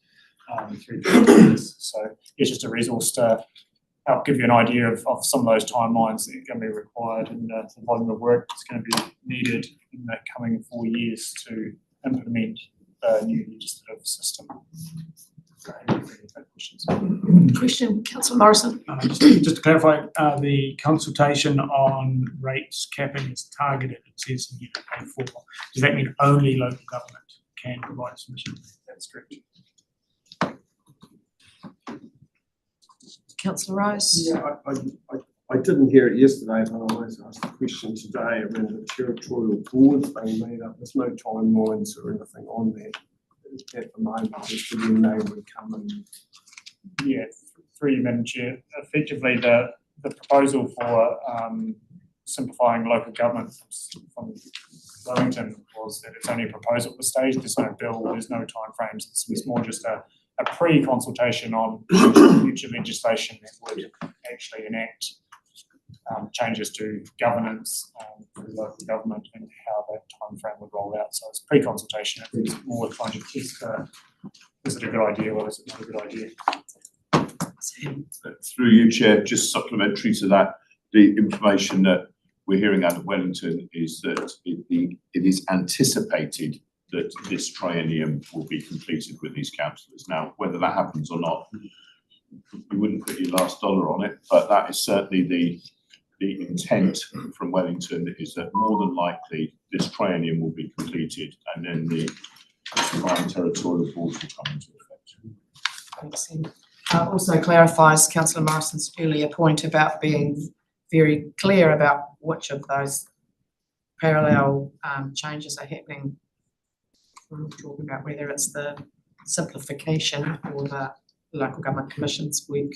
3 years. So it's just a resource to help give you an idea of some of those timelines that are going to be required and the volume of work that's going to be needed in the coming 4 years to implement the new legislative system. So, any further questions? Question, Councillor Morrison. Just to clarify, the consultation on rates capping is targeted, it says in Unit A4. Does that mean only local government can provide submission? That's correct. Councillor Rice. Yeah, I didn't hear it yesterday, but I was asked a question today around the territorial boards being made up. There's no timelines or anything on that at the moment as to when they would come and. Yeah, through you, Madam Chair. Effectively, the proposal for simplifying local government from Wellington was that it's only a proposal at this stage. There's no bill, there's no timeframes. It's more just a pre-consultation on future legislation that would actually enact changes to governance for local government and how that timeframe would roll out. So it's pre-consultation. It's more trying to test, is it a good idea or is it not a good idea? Through you, Chair, just supplementary to that, the information that we're hearing out of Wellington is that it is anticipated that this triennium will be completed with these councillors. Now, whether that happens or not, you wouldn't put your last dollar on it, but that is certainly the intent from Wellington, is that more than likely this triennium will be completed and then the combined territorial boards will come into effect. Thanks, Ian. Also clarifies Councillor Morrison's earlier point about being very clear about which of those parallel changes are happening. We're talking about whether it's the simplification or the local government commission's work.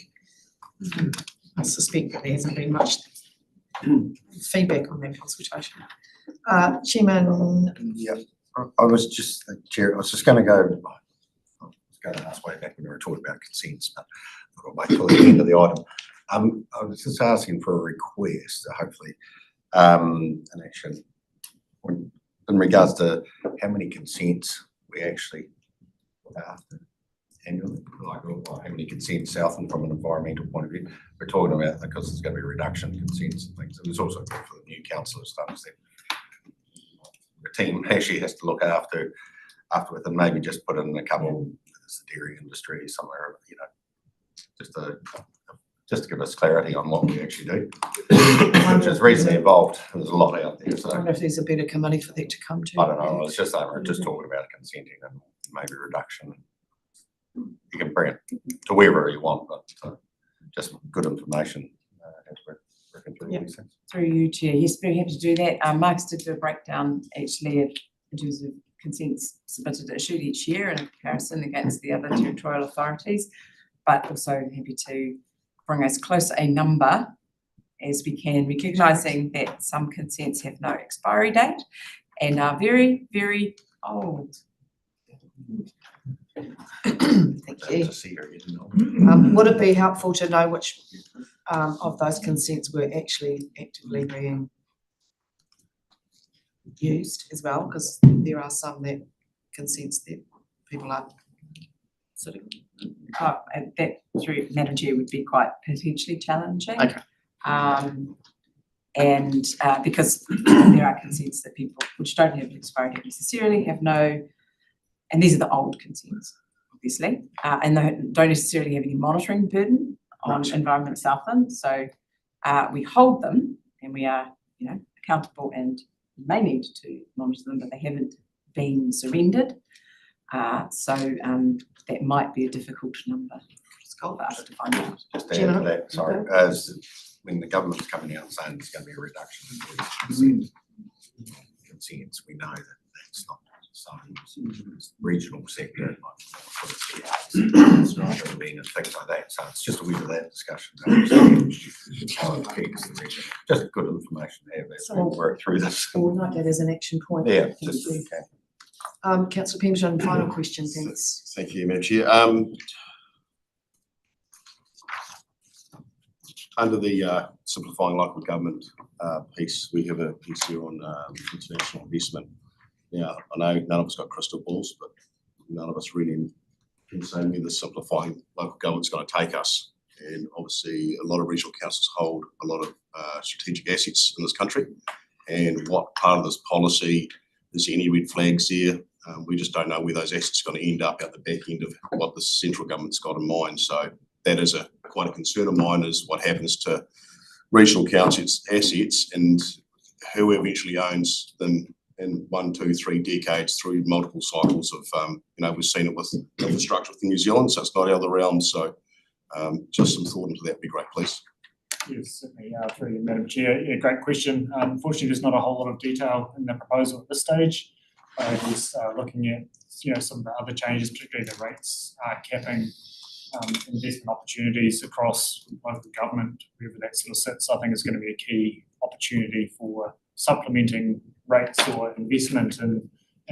I suspect that there hasn't been much feedback on that consultation. Chairman. Yeah, I was just, Chair, I was just going to go. Going to ask way back when we were talking about consents, but I'll wait till the end of the item. I was just asking for a request, hopefully, an action in regards to how many consents we actually look after annually, like how many consents Southland from an environmental point of view. We're talking about, because there's going to be a reduction in consents and things. It was also good for the new councillor stuff that the team actually has to look afterwards, and maybe just put in a couple. The dairy industry somewhere, you know, just to give us clarity on what we actually do, which is reasonably involved. There's a lot out there. So I wonder if there's a better committee for that to come to. I don't know. It's just talking about consenting and maybe reduction. You can bring it to wherever you want, but just good information as we're working through these things. Through you, Chair. Yes, very happy to do that. Mark's did do a breakdown actually in terms of consents submitted issued each year in comparison against the other territorial authorities, but also happy to bring as close a number as we can, recognising that some consents have no expiry date and are very, very old. Thank you. Would it be helpful to know which of those consents were actually actively being used as well, because there are some that consents that people are sort of that through Madam Chair would be quite potentially challenging. Okay. And because there are consents that people which don't have an expiry date necessarily have no, and these are the old consents obviously, and they don't necessarily have any monitoring burden on Environment Southland. So we hold them and we are, you know, accountable and may need to monitor them, but they haven't been surrendered. So that might be a difficult number for us to find out. Just to add to that, sorry, as when the government's coming out saying there's going to be a reduction in consents, we know that that's not some regional sector, like it's not going to mean and things like that. So it's just a bit of that discussion. How it affects the region. Just good information to have as we work through this. We'll note that as an action point. Yeah, Thank just, you. okay. Councillor Pemberton, final question, thanks. Thank you, Madam Chair. Under the simplifying local government piece, we have a piece here on international investment. Now, I know none of us got crystal balls, but none of us really can say where the simplifying local government's going to take us. And obviously, a lot of regional councils hold a lot of strategic assets in this country. And what part of this policy, is there any red flags there? We just don't know where those assets are going to end up at the back end of what the central government's got in mind. So that is quite a concern of mine, is what happens to regional councils' assets and who eventually owns them in 1, 2, 3 decades through multiple cycles of, we've seen it with infrastructure with New Zealand, so it's not out of the realm. So just some thought into that would be great, please. Yes, certainly, through you, Madam Chair. Yeah, great question. Unfortunately, there's not a whole lot of detail in the proposal at this stage. I was looking at, some of the other changes, particularly the rates capping investment opportunities across local government, wherever that sort of sits. I think it's going to be a key opportunity for supplementing rates or investment in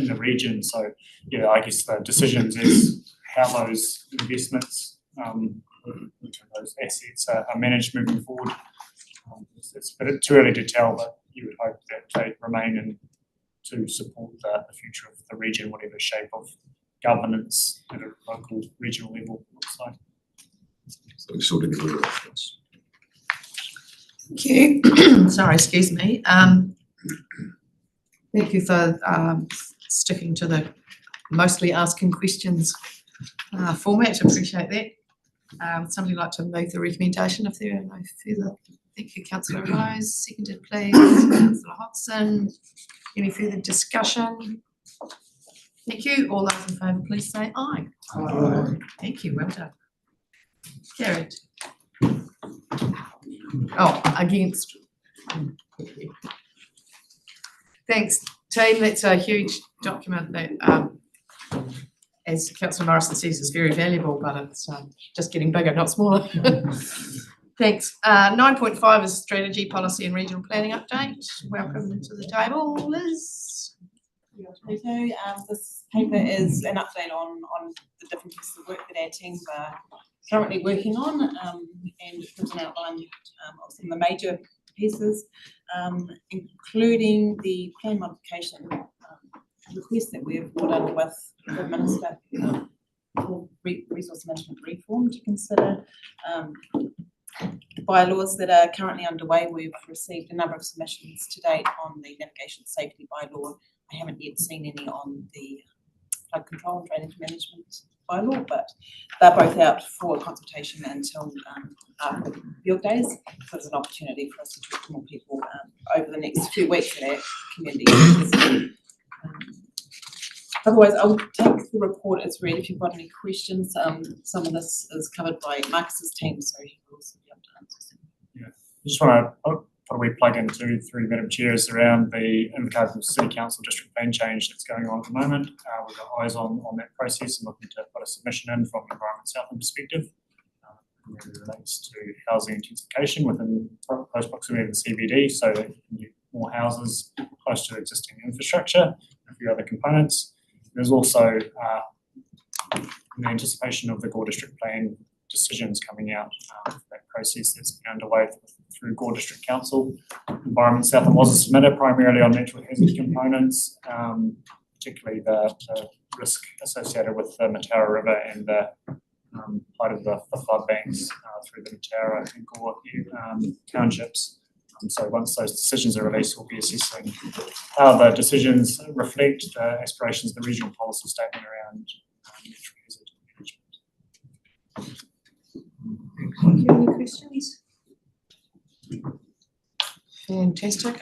the region. So, yeah, I guess the decisions is how those investments, those assets are managed moving forward. It's a bit too early to tell, but you would hope that they remain in to support the future of the region, whatever shape of governance at a local, regional level looks like. So we sort of get rid of that. Thank you. Sorry, excuse me. Thank you for sticking to the mostly asking questions format. Appreciate that. Somebody like to move the recommendation if there are no further. Thank you, Councillor Rose. Seconded, please. Councillor Hodson. Any further discussion? Thank you. All those in favour, please say aye. Aye. Thank you. Well done. Carried. Oh, against. Thanks, team. That's a huge document that, as Councillor Morrison says, is very valuable, but it's just getting bigger, not smaller. Thanks. 9.5 is strategy, policy and regional planning update. Welcome to the table, Liz. This paper is an update on the different pieces of work that our teams are currently working on, and it gives an outline of some of the major pieces, including the plan modification request that we've put in with the Minister for Resource Management Reform to consider. The bylaws that are currently underway, we've received a number of submissions to date on the navigation safety bylaw. I haven't yet seen any on the flood control and drainage management bylaw, but they're both out for consultation until after field days. So there's an opportunity for us to talk to more people over the next few weeks at our community meetings. Otherwise, I'll take the report as read. If you've got any questions, some of this is covered by Marcus's team, so he will also be able to answer some. Yeah, I just want to probably plug into through Madam Chairs around the Invercargill City Council district plan change that's going on at the moment. We've got eyes on that process and looking to put a submission in from Environment Southland perspective. It relates to housing intensification within close proximity of the CBD, so that you can get more houses close to existing infrastructure and a few other components. There's also in the anticipation of the Gore District Plan decisions coming out, that process that's been underway through Gore District Council. Environment Southland was submitted primarily on natural hazard components, particularly the risk associated with the Mataura River and the height of the flood banks through the Mataura and Gore townships. So once those decisions are released, we'll be assessing how the decisions reflect the aspirations of the regional policy statement around natural hazard management. Thank you. Any questions? Fantastic.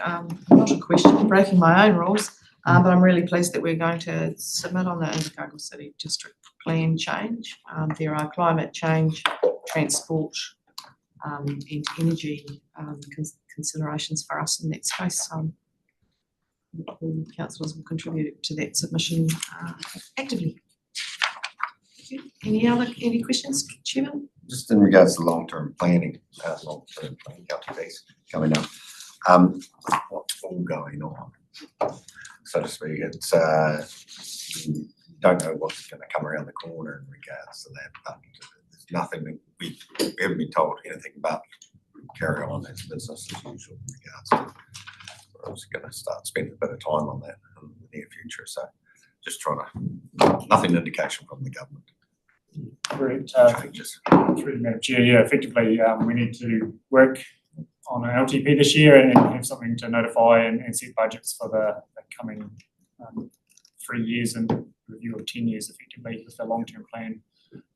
Not a question, I'm breaking my own rules, but I'm really pleased that we're going to submit on the Invercargill City District Plan change. There are climate change, transport, and energy considerations for us in that space. all councillors will contribute to that submission actively. Any questions, Chairman? Just in regards to long-term planning, long-term planning county base coming up, what's all going on, so to speak? It's, we don't know what's going to come around the corner in regards to that, but there's nothing that we haven't been told anything about carry on as business as usual in regards to. I was going to start spending a bit of time on that in the near future, so just trying to, nothing indication from the government. Correct. Changes. Through the Madam Chair, yeah, effectively, we need to work on an LTP this year and have something to notify and set budgets for the coming 3 years and review of 10 years effectively with the long-term plan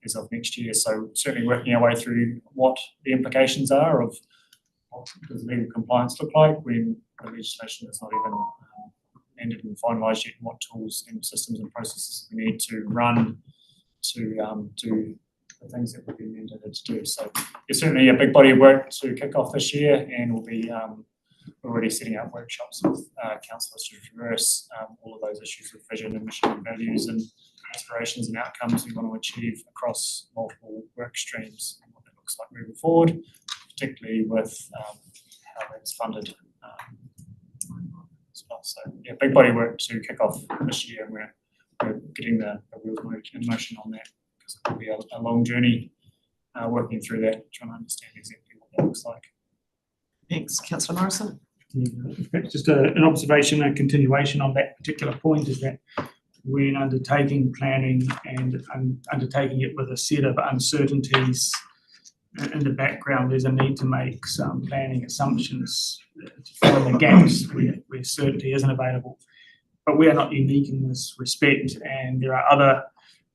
as of next year. So certainly working our way through what the implications are of what does legal compliance look like when the legislation is not even ended and finalised yet, and what tools and systems and processes we need to run to do the things that we've been mandated to do. So it's certainly a big body of work to kick off this year, and we'll be already setting up workshops with councillors to traverse all of those issues of vision and mission and values and aspirations and outcomes we want to achieve across multiple work streams and what that looks like moving forward, particularly with how that's funded as well. So yeah, big body of work to kick off this year, and we're getting the wheels in motion on that, because it will be a long journey working through that, trying to understand exactly what that looks like. Thanks, Councillor Morrison. Perhaps just an observation, a continuation on that particular point is that when undertaking planning and undertaking it with a set of uncertainties in the background, there's a need to make some planning assumptions to fill in the gaps where certainty isn't available. But we are not unique in this respect, and there are other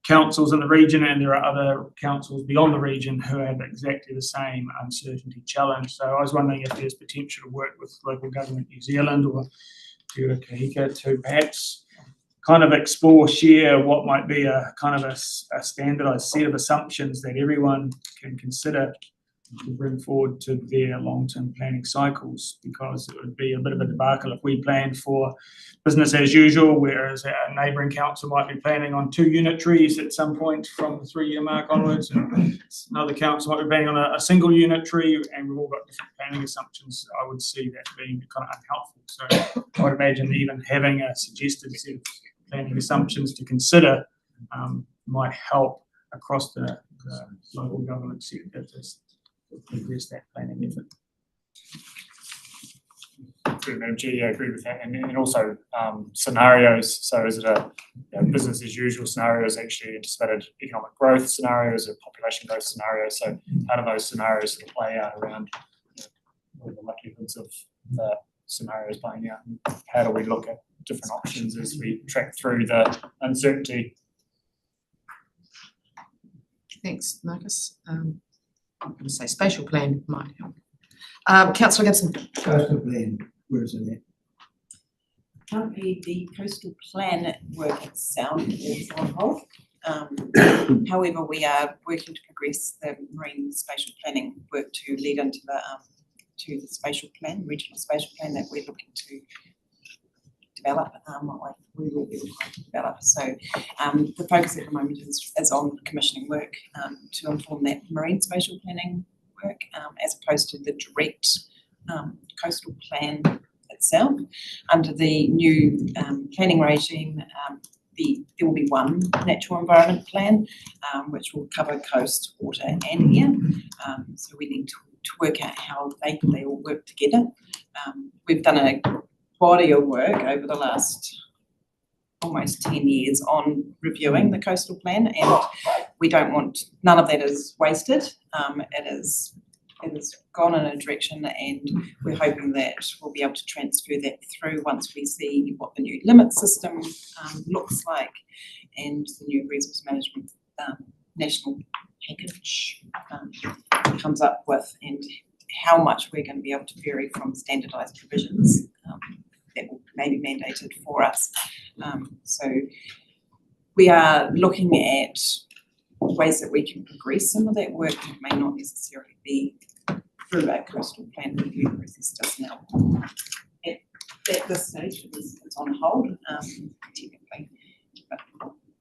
councils in the region and there are other councils beyond the region who have exactly the same uncertainty challenge. So I was wondering if there's potential to work with Local Government New Zealand or Te Ura Kahika to perhaps kind of explore, share what might be a kind of a standardised set of assumptions that everyone can consider to bring forward to their long-term planning cycles, because it would be a bit of a debacle if we planned for business as usual, whereas our neighbouring council might be planning on 2 unit trees at some point from the 3-year mark onwards, and another council might be planning on a single unit tree, and we've all got different planning assumptions. I would see that being kind of unhelpful. So I would imagine even having a suggested set of planning assumptions to consider might help across the local government sector to address that planning effort. Madam Chair, yeah, I agree with that, and also scenarios. So is it a business as usual scenario, is actually anticipated economic growth scenario, is it population growth scenario? So how do those scenarios sort of play out around what are the likelihoods of the scenarios playing out, and how do we look at different options as we track through the uncertainty? Thanks, Marcus. I'm going to say spatial plan might help. Councillor Gibson. Coastal plan, where is it at? Currently, the coastal plan work itself is on hold. However, we are working to progress the marine spatial planning work to lead into the spatial plan, regional spatial plan that we're looking to develop. We will be required to develop. So the focus at the moment is on commissioning work to inform that marine spatial planning work, as opposed to the direct coastal plan itself. Under the new planning regime, there will be one natural environment plan, which will cover coast, water and air. So we need to work out how they all work together. We've done a body of work over the last almost 10 years on reviewing the coastal plan, and we don't want, none of that is wasted. It has gone in a direction, and we're hoping that we'll be able to transfer that through once we see what the new limit system looks like and the new resource management national package comes up with, and how much we're going to be able to vary from standardised provisions that will maybe mandated for us. So we are looking at ways that we can progress some of that work that may not necessarily be through our coastal plan review process just now. At this stage, it's on hold, technically. But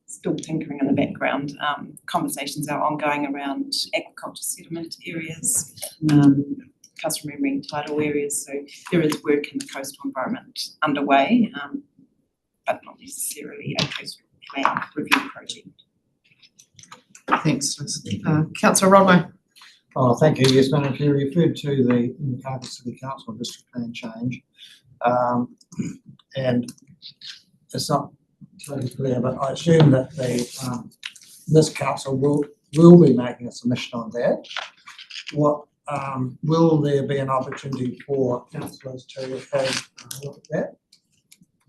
still tinkering in the background. Conversations are ongoing around agriculture settlement areas, customary marine tidal areas. So there is work in the coastal environment underway, but not necessarily a coastal plan review project. Thanks, Liz. Councillor Rodway. Oh, thank you. Yes, Madam Chair, you referred to the Invercargill City Council district plan change. And it's not totally clear, but I assume that this council will be making a submission on that. What will there be an opportunity for councillors to have a look at that?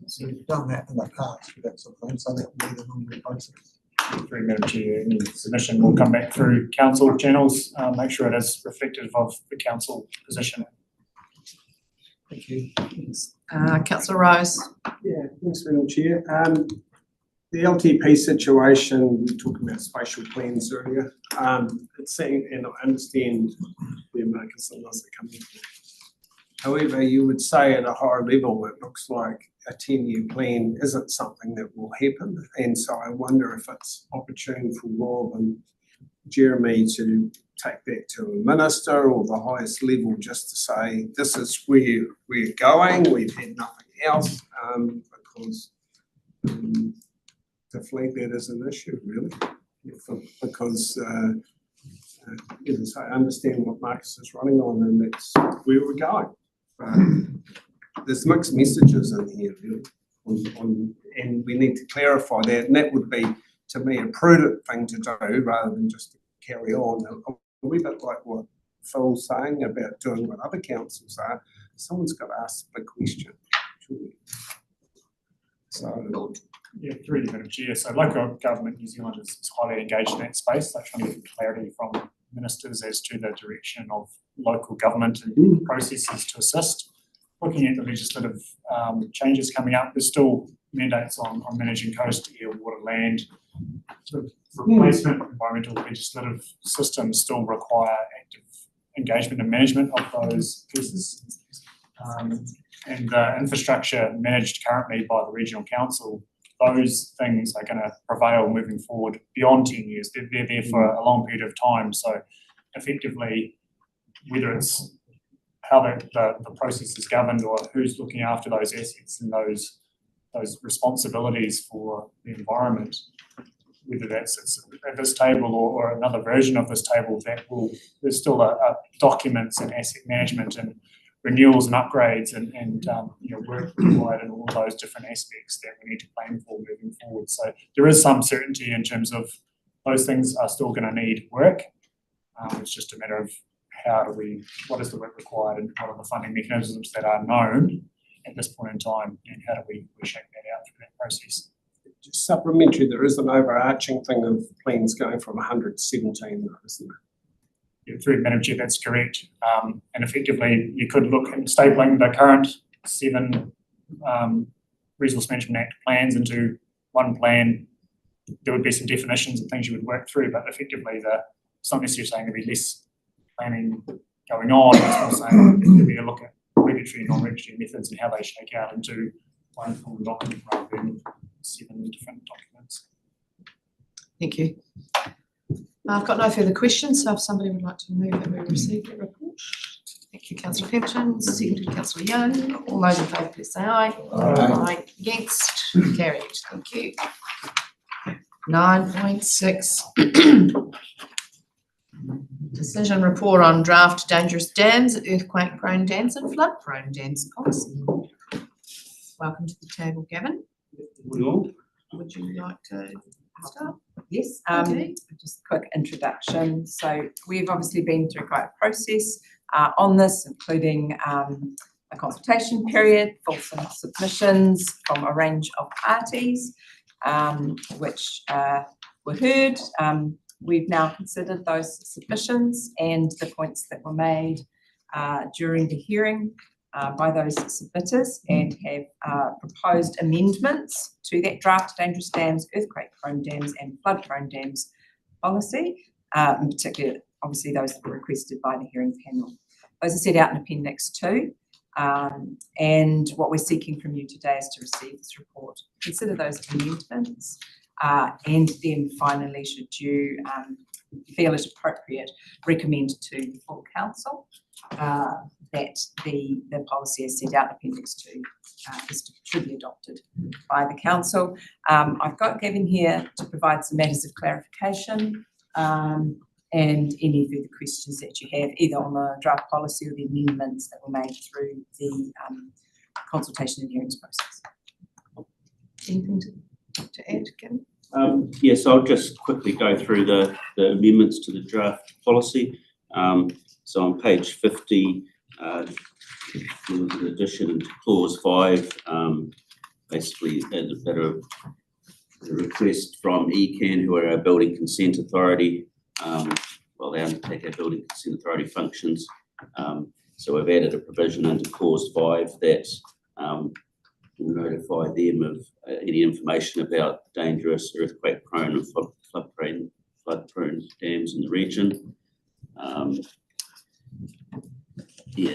So we've done that in the past with that sort of thing, so that will be the normal process. Through Madam Chair, any submission will come back through council channels, make sure it is reflective of the council position. Thank you. Councillor Rose. Yeah, thanks, Madam Chair. The LTP situation, we talked about spatial plans earlier. It's saying, and I understand where Marcus and others are coming from. However, you would say at a higher level, it looks like a 10-year plan isn't something that will happen. And so I wonder if it's opportune for Rob and Jeremy to take that to a minister or the highest level just to say, this is where we're going, we've had nothing else, because to flag that as an issue, really. Because as I understand what Marcus is running on, and that's where we're going. There's mixed messages in here, really, and we need to clarify that, and that would be, to me, a prudent thing to do rather than just to carry on. A wee bit like what Phil's saying about doing what other councils are. Someone's got to ask the big question. So, yeah, through the Madam Chair. So local government New Zealand is highly engaged in that space. They're trying to get clarity from ministers as to the direction of local government and processes to assist. Looking at the legislative changes coming up, there's still mandates on managing coast, air, water, land. Sort of replacement environmental legislative systems still require active engagement and management of those pieces. And infrastructure managed currently by the regional council, those things are going to prevail moving forward beyond 10 years. They're there for a long period of time. So effectively, whether it's how the process is governed or who's looking after those assets and those responsibilities for the environment, whether that's at this table or another version of this table, there's still a documents and asset management and renewals and upgrades and work required in all those different aspects that we need to plan for moving forward. So there is some certainty in terms of those things are still going to need work. It's just a matter of what is the work required and what are the funding mechanisms that are known at this point in time, and how do we shape that out through that process. just supplementary, there is an overarching thing of plans going from 100 to 17, isn't there? Yeah, through Madam Chair, that's correct. And effectively, you could look at stapling the current 7 Resource Management Act plans into one plan. There would be some definitions and things you would work through, but effectively, it's not necessarily saying there'd be less planning going on. It's more saying there'd be a look at regulatory and non-regulatory methods and how they shake out into one full document rather than 7 different documents. Thank you. I've got no further questions, so if somebody would like to move that we receive the report. Thank you, Councillor Pemberton. Seconded, Councillor Young. All those in favour, please say aye. Aye. Against? Carried. Thank you. 9.6. Decision report on draft dangerous dams, earthquake-prone dams and flood-prone dams policy. Welcome to the table, Gavin. Would you like to start? Yes, Okay. just a quick introduction. So we've obviously been through quite a process on this, including a consultation period, fulsome submissions from a range of parties, which were heard. We've now considered those submissions and the points that were made during the hearing by those submitters, and have proposed amendments to that draft dangerous dams, earthquake-prone dams and flood-prone dams policy, in particular, obviously those that were requested by the hearing panel. Those are set out in Appendix 2. And what we're seeking from you today is to receive this report, consider those amendments, and then finally, should you feel it appropriate, recommend to the full council that the policy as set out in Appendix 2 should be adopted by the council. I've got Gavin here to provide some matters of clarification and any further questions that you have, either on the draft policy or the amendments that were made through the consultation and hearings process. Anything to add, Gavin? Yes, I'll just quickly go through the amendments to the draft policy. So on page 50, there was an addition to clause 5, basically a request from ECAN, who are our building consent authority. Well, they undertake our building consent authority functions. So we've added a provision into clause 5 that will notify them of any information about dangerous earthquake-prone and flood-prone dams in the region.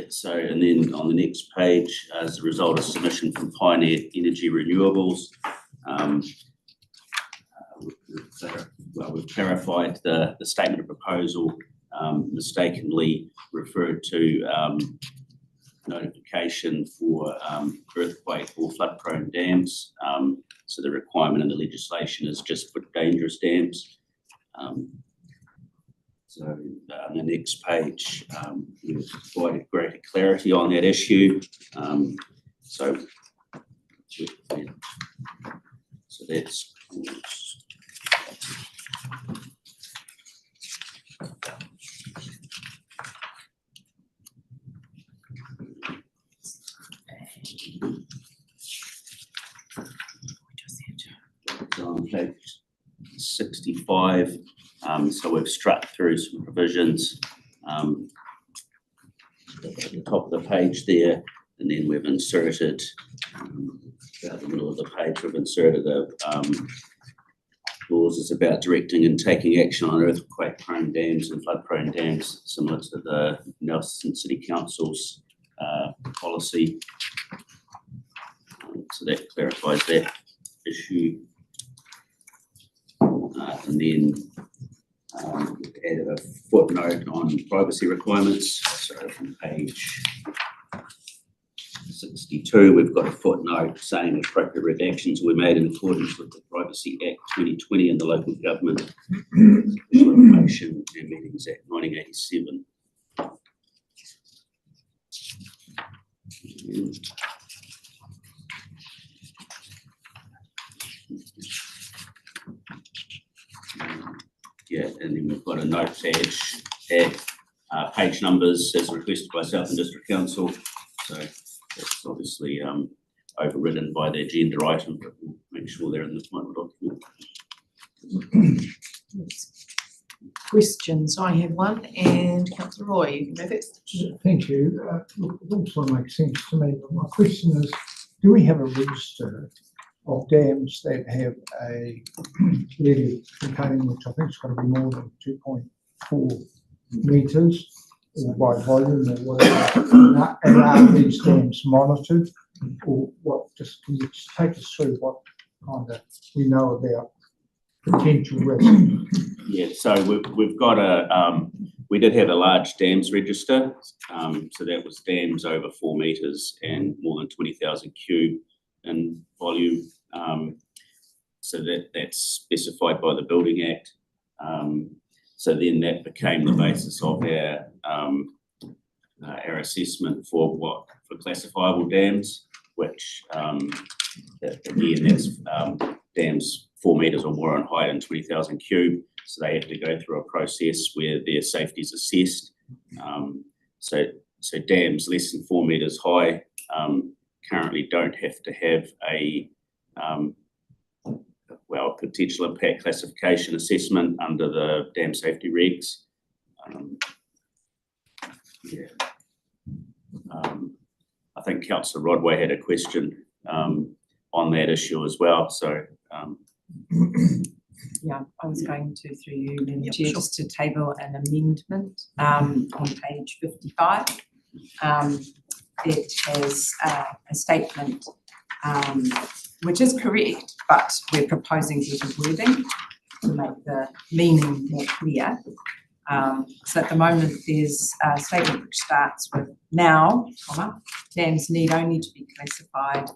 So, and then on the next page, as a result of submission from Pioneer Energy Renewables, we've clarified the statement of proposal mistakenly referred to notification for earthquake or flood-prone dams. So the requirement in the legislation is just for dangerous dams. So on the next page, we've provided greater clarity on that issue. So that's on page 65. So we've struck through some provisions at the top of the page there, and then we've inserted, about the middle of the page, we've inserted a clauses about directing and taking action on earthquake-prone dams and flood-prone dams, similar to the Nelson City Council's policy. So that clarifies that issue. And then we've added a footnote on privacy requirements. So from page 62, we've got a footnote saying appropriate redactions were made in accordance with the Privacy Act 2020 and the Local Government Information and Meetings Act 1987. Yeah, and then we've got a note page, page numbers as requested by Southern District Council. So that's obviously overridden by the agenda item, but we'll make sure they're in the final document. Questions? I have one, and Councillor Roy, you can go first. Thank you. Look, it also makes sense to me, but my question is, do we have a register of dams that have a levy containing, which I think it's got to be more than 2.4 metres, or by volume or whatever, and are these dams monitored, or what? Just can you just take us through what kind of we know about potential risk? Yeah, so we've got we did have a large dams register, so that was dams over 4 metres and more than 20,000 cube in volume. So that's specified by the Building Act. So then that became the basis of our assessment for classifiable dams, which again, that's dams 4 metres or more in height and 20,000 cube. So they have to go through a process where their safety is assessed. So dams less than 4 metres high currently don't have to have a potential impact classification assessment under the dam safety regs. I think Councillor Rodway had a question on that issue as well. So yeah, I was going to, through you, Madam Chair, just to table an amendment on page 55. it has a statement which is correct, but we're proposing better wording to make the meaning more clear. So at the moment, there's a statement which starts with now, comma, dams need only to be classified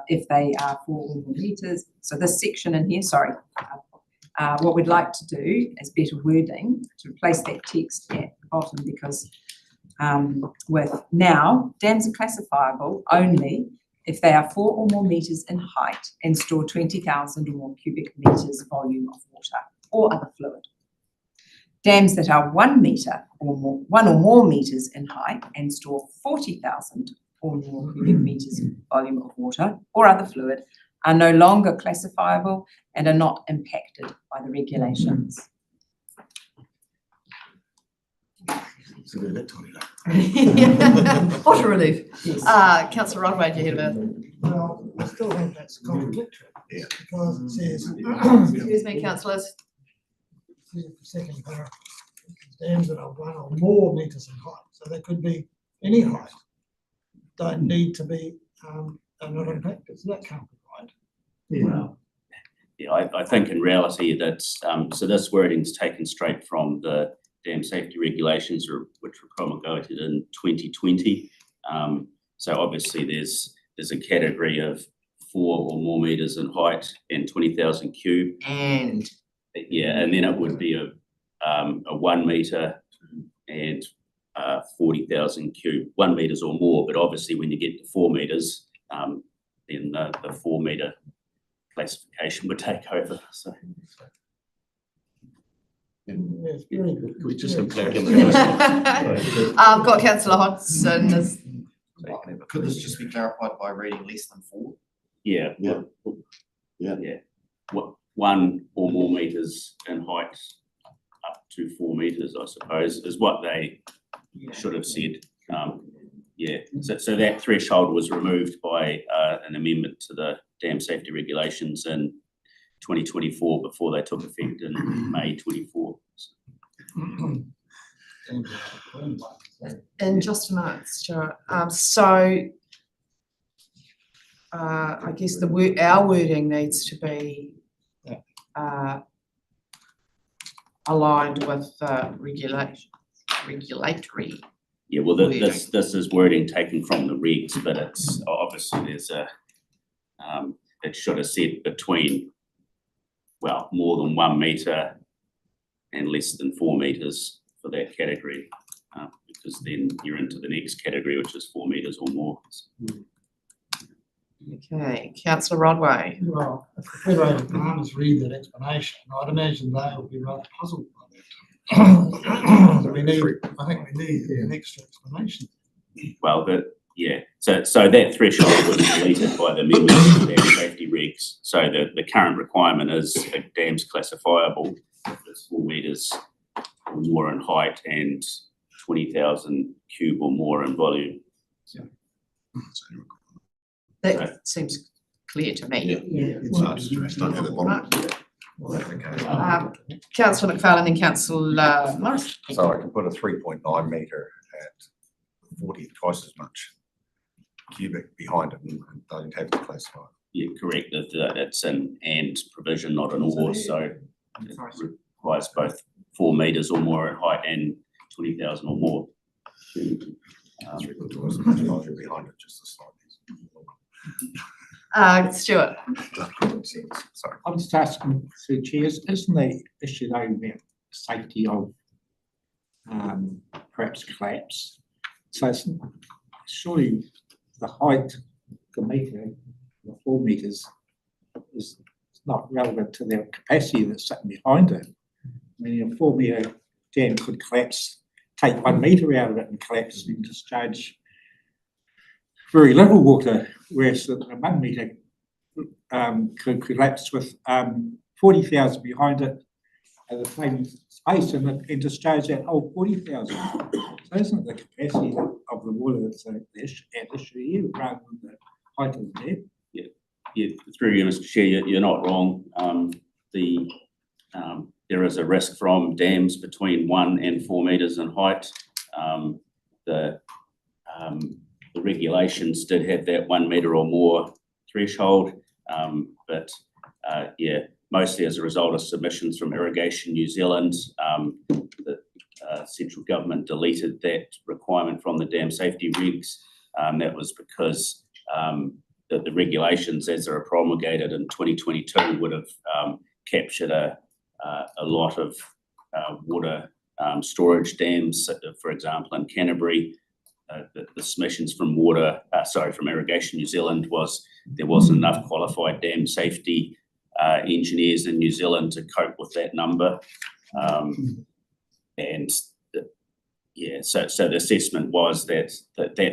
if they are 4 or more metres. So this section in here, sorry, what we'd like to do is better wording to replace that text at the bottom, because with now, dams are classifiable only if they are 4 or more metres in height and store 20,000 or more cubic metres volume of water or other fluid. Dams that are 1 metre or more, 1 or more metres in height and store 40,000 or more cubic metres volume of water or other fluid are no longer classifiable and are not impacted by the regulations. What a relief. Councillor Rodway, do you have a? Well, I still think that's contradictory. Yeah. Because it says. Excuse me, councillors. The second paragraph, dams that are 1 or more metres in height, so they could be any height. Don't need to be, are not impacted, so that can't be right. Well, yeah, I think in reality that's, so this wording's taken straight from the dam safety regulations which were promulgated in 2020. So obviously there's a category of 4 or more metres in height and 20,000 cube. And yeah, and then it would be a 1 metre and 40,000 cube, 1 metres or more. But obviously, when you get to 4 metres, then the 4 metre classification would take over. So. Yes, very good. We just have I've got councillor Hodgson as Could this just be clarified by reading less than 4? Yeah. Yeah. Yeah. What 1 or more metres in height up to 4 metres, I suppose, is what they should have said. Yeah, so that threshold was removed by an amendment to the dam safety regulations in 2024 before they took effect in May 24. in just a minute, Stuart. I guess our wording needs to be aligned with regulatory. Yeah, well, this is wording taken from the regs, but it's obviously there's it should have said between, well, more than 1 metre and less than 4 metres for that category, because then you're into the next category, which is 4 metres or more. Okay, councillor Rodway. Well, if the Federated Farmers read that explanation, I'd imagine they will be rather puzzled by that. So I think we need an extra explanation. Well, yeah, so that threshold was deleted by the amendment to the dam safety regs. So the current requirement is a dam's classifiable if it's 4 metres or more in height and 20,000 cube or more in volume. That seems clear to me. It's hard to stress, don't have it bottom. Councillor McFarlane and Councillor Morris. So I can put a 3.9 metre at 40, twice as much cubic behind it and don't have to classify it. Yeah, correct. It's an and provision, not an or. So it requires both 4 metres or more in height and 20,000 or more. Twice as much larger behind it, just a slightly. Stuart. Sorry. I'm just asking through chairs, isn't the issue though about safety of perhaps collapse? So it's surely the height, the metre, the 4 metres is not relevant to the capacity that's sitting behind it. I mean, a 4 metre dam could collapse, take 1 metre out of it and collapse and discharge very little water, whereas the 1 metre could collapse with 40,000 behind it at the same space and discharge that whole 40,000. So isn't the capacity of the water that's at issue here rather than the height of the dam? Yeah, through you, Mr. Chair, you're not wrong. There is a risk from dams between 1 and 4 metres in height. the regulations did have that 1 metre or more threshold, but yeah, mostly as a result of submissions from Irrigation New Zealand, the central government deleted that requirement from the dam safety regs. That was because the regulations as they were promulgated in 2022 would have captured a lot of water storage dams. For example, in Canterbury, the submissions from from Irrigation New Zealand was there wasn't enough qualified dam safety engineers in New Zealand to cope with that number. So the assessment was that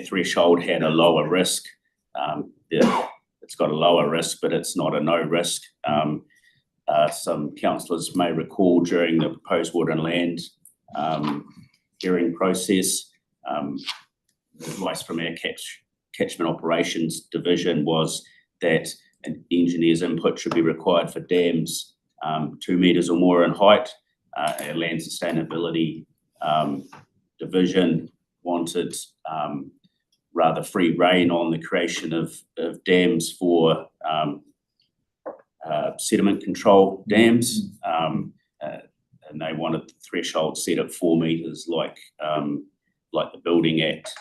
threshold had a lower risk. It's got a lower risk, but it's not a no risk. Some councillors may recall during the proposed water and land hearing process, advice from our catchment operations division was that an engineer's input should be required for dams 2 metres or more in height. Our land sustainability division wanted rather free rein on the creation of dams for sediment control dams, and they wanted the threshold set at 4 metres like the Building Act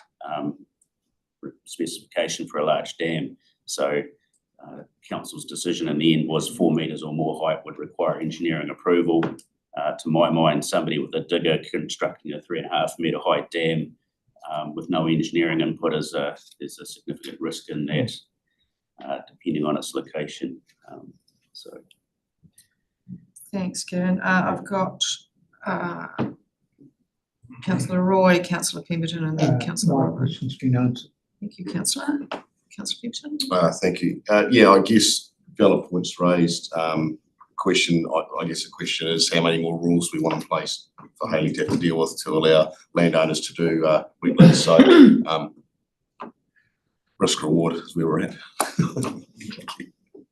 specification for a large dam. So council's decision in the end was 4 metres or more height would require engineering approval. To my mind, somebody with a digger constructing a 3.5 metre height dam with no engineering input is a significant risk in that, depending on its location. Thanks, Kieran. I've got Councillor Roy, Councillor Pemberton, and then Councillor Roberts. Questions been answered. Thank you, Councillor. Councillor Pemberton. Thank you. Yeah, I guess valid points raised. Question, I guess the question is how many more rules we want in place for Hayley to have to deal with to allow landowners to do wetlands. So risk reward is where we're at.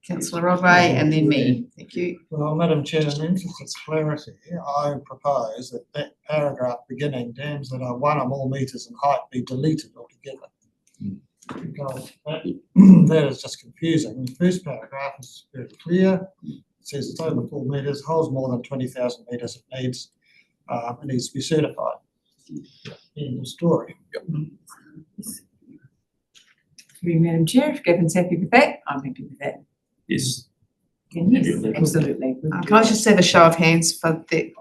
Councillor Rodway and then me. Thank you. Well, Madam Chair, in the interest of clarity, I propose that paragraph beginning dams that are 1 or more metres in height be deleted altogether. Because that is just confusing. The first paragraph is very clear. It says it's over 4 metres, holds more than 20,000 metres it needs, it needs to be certified. End of story. Madam Chair, if Gavin's happy with that, I'm happy with that. Yes. Yes, absolutely. Can I just have a show of hands for that?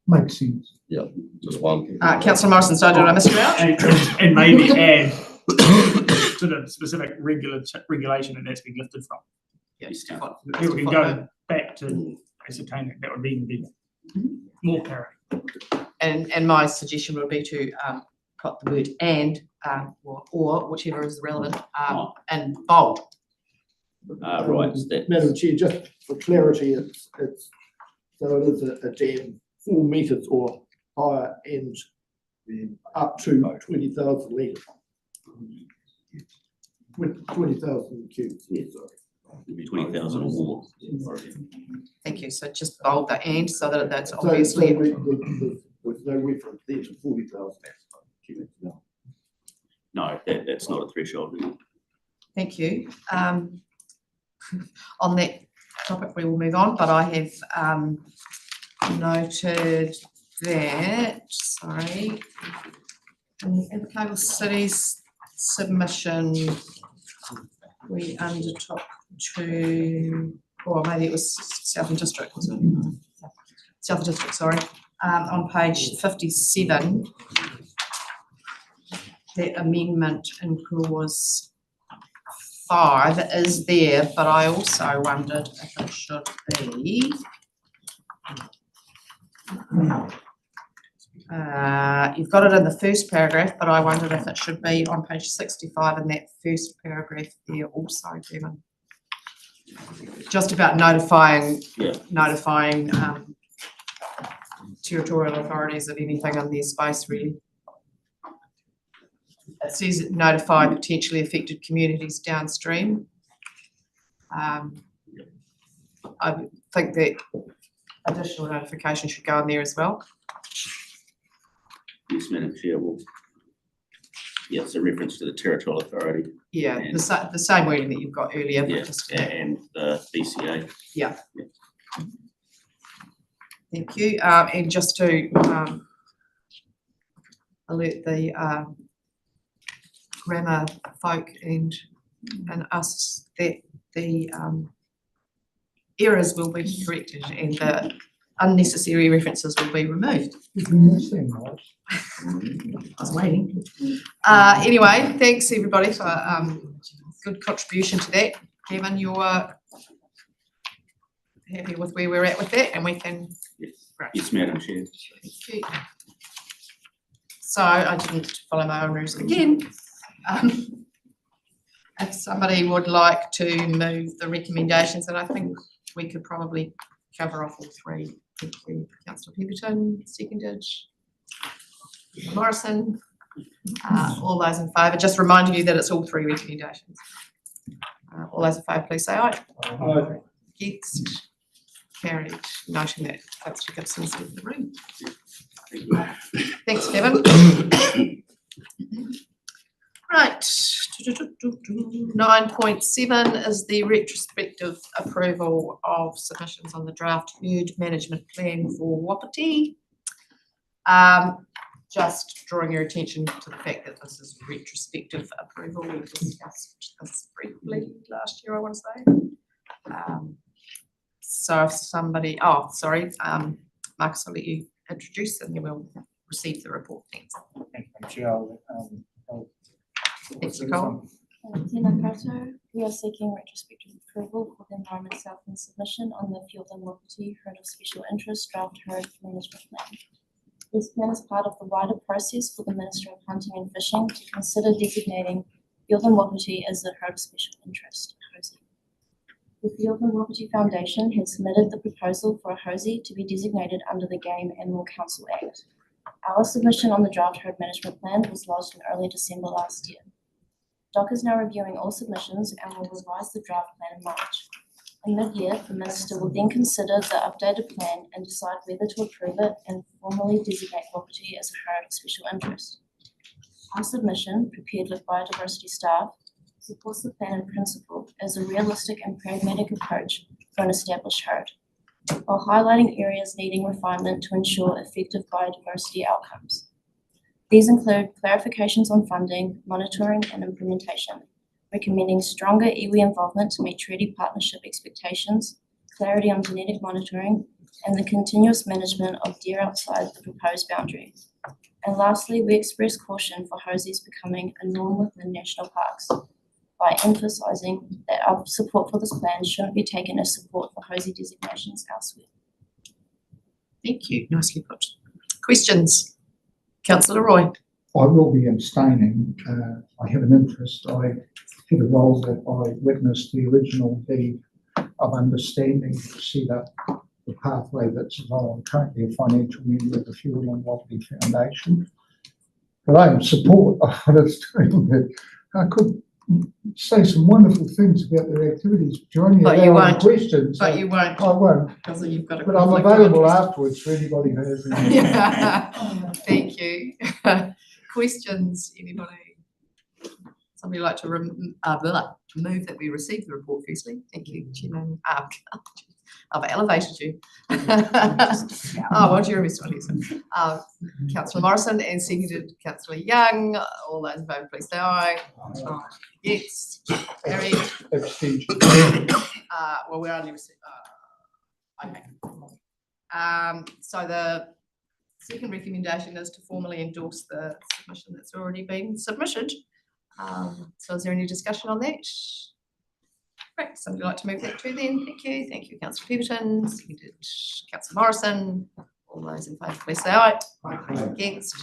Makes sense. Yeah, just one. Councillor Morrison, so did I miss you out? And maybe add to the specific regulation that that's been lifted from. Yes. People can go back to ascertain that would even be more parity. And my suggestion would be to put the word and or whichever is relevant and bold. Right. Madam Chair, just for clarity, it's so it is a dam 4 metres or higher and up to 20,000 litres. 20,000 cubes, yeah, sorry. 20,000 or more. Thank you. So just bold the and so that that's So obviously. with no reference there to 40,000 cubes. No, that's not a threshold. Thank you. On that topic, we will move on, but I have noted that, sorry, in the Cable Cities submission, we undertook to, or maybe it was Southern District, was it? Southern District, sorry. On page 57, the amendment in clause 5 is there, but I also wondered if it should be. You've got it in the first paragraph, but I wondered if it should be on page 65 in that first paragraph there also, Kevin. Just about notifying territorial authorities of anything in their space, really. It says notify potentially affected communities downstream. I think that additional notification should go in there as well. Yes, Madam Chair. yeah, it's a reference to the territorial authority. Yeah, And- the same wording that you've got earlier, but Yeah, just. and the BCA. Yeah. Thank you. And just to alert the grammar folk and us that the errors will be corrected and the unnecessary references will be removed. I was waiting. Anyway, thanks everybody for good contribution to that. Kevin, you're happy with where we're at with that, and we can. Yes, Madam Chair. Thank you. So I didn't follow my own rules again. If somebody would like to move the recommendations, then I think we could probably cover off all three. Thank you, Councillor Pemberton, seconded. Morrison, all those in favour, just reminding you that it's all three recommendations. All those in favour, please say aye. Aye. Against, carried, noting that Councillor Gibson's in the room. Thanks, Kevin. Right, 9.7 is the retrospective approval of submissions on the draft herd management plan for Wapiti. Just drawing your attention to the fact that this is retrospective approval. We discussed this briefly last year, I want to say. So if somebody, Marcus, I'll let you introduce and then we'll receive the report. Thanks. Thank you, Chair. Thanks, Nicole. Tēnā koutou, we are seeking retrospective approval for the Environment Southland submission on the Fiordland Wapiti Herd of Special Interest Draft Herd Management Plan. This plan is part of the wider process for the Minister of Hunting and Fishing to consider designating Fiordland Wapiti as the Herd of Special Interest, HOSI. The Fiordland Wapiti Foundation has submitted the proposal for a HOSI to be designated under the Game Animal Council Act. Our submission on the draft herd management plan was lodged in early December last year. DOC is now reviewing all submissions and will revise the draft plan in March. In mid-year, the Minister will then consider the updated plan and decide whether to approve it and formally designate Wapiti as a herd of special interest. Our submission, prepared with biodiversity staff, supports the plan in principle as a realistic and pragmatic approach for an established herd, while highlighting areas needing refinement to ensure effective biodiversity outcomes. These include clarifications on funding, monitoring and implementation, recommending stronger iwi involvement to meet treaty partnership expectations, clarity on genetic monitoring, and the continuous management of deer outside the proposed boundary. And lastly, we express caution for HOSIs becoming a norm within national parks by emphasising that our support for this plan shouldn't be taken as support for HOSI designations elsewhere. Thank you, nicely put. Questions? Councillor Roy. I will be abstaining. I have an interest. I had a role that I witnessed the original deed of understanding to set up the pathway that's involved. I'm currently a financial member of the Fiordland Wapiti Foundation. But I am support of what it's doing. I could say some wonderful things about their activities. Join me But you won't. questions. But you won't. I won't. Because you've got a But I'm conflict of available interest. afterwards for anybody who has any. Thank you. Questions, anybody? Somebody like to move that we receive the report firstly? Thank you, Chairman. I've elevated you. Oh, what do you remember? Councillor Morrison and seconded Councillor Young. All those in favour, please say aye. Yes, carried. Abstention. Well, we're only receiving. Okay. So the second recommendation is to formally endorse the submission that's already been submitted. So is there any discussion on that? Great, somebody like to move that too then? Thank you. Thank you, Councillor Pemberton, seconded Councillor Morrison. All those in favour, please say aye. Against,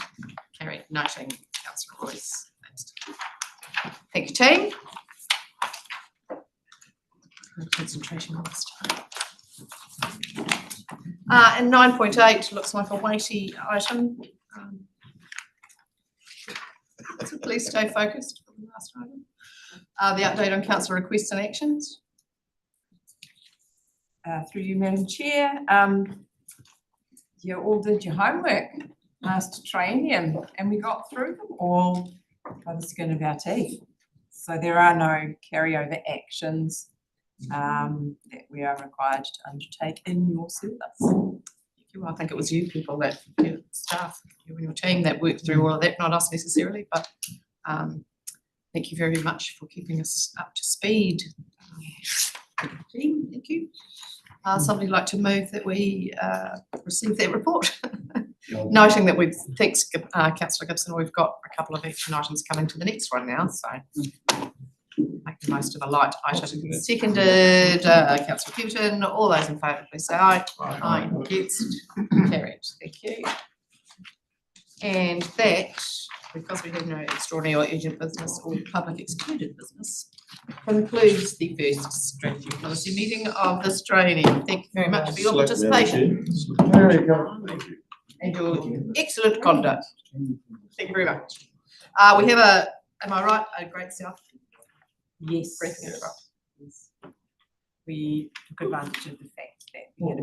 carried, noting Councillor Roy's. Thank you, team. Concentration on this time. And 9.8 looks like a weighty item. So please stay focused for the last item. The update on council requests and actions. Through you, Madam Chair, you all did your homework last training and we got through them all. by the skin of our teeth. So there are no carryover actions that we are required to undertake in your service. Thank you. I think it was you people that, you staff, you and your team that worked through all of that, not us necessarily, but thank you very much for keeping us up to speed. Team, thank you. Somebody like to move that we receive that report? Noting that we've, thanks councillor Gibson, we've got a couple of action items coming to the next one now, so make the most of a light item. Seconded, councillor Putin, all those in favour, please say aye. Aye. Against, carried, thank you. And that, because we have no extraordinary or urgent business or public excluded business, concludes the first strategy policy meeting of this training. Thank you very much for your participation. Very good. And your excellent conduct. Thank you very much. We have am I right, a Great South Yes. briefing as well? We took advantage of the fact that we had a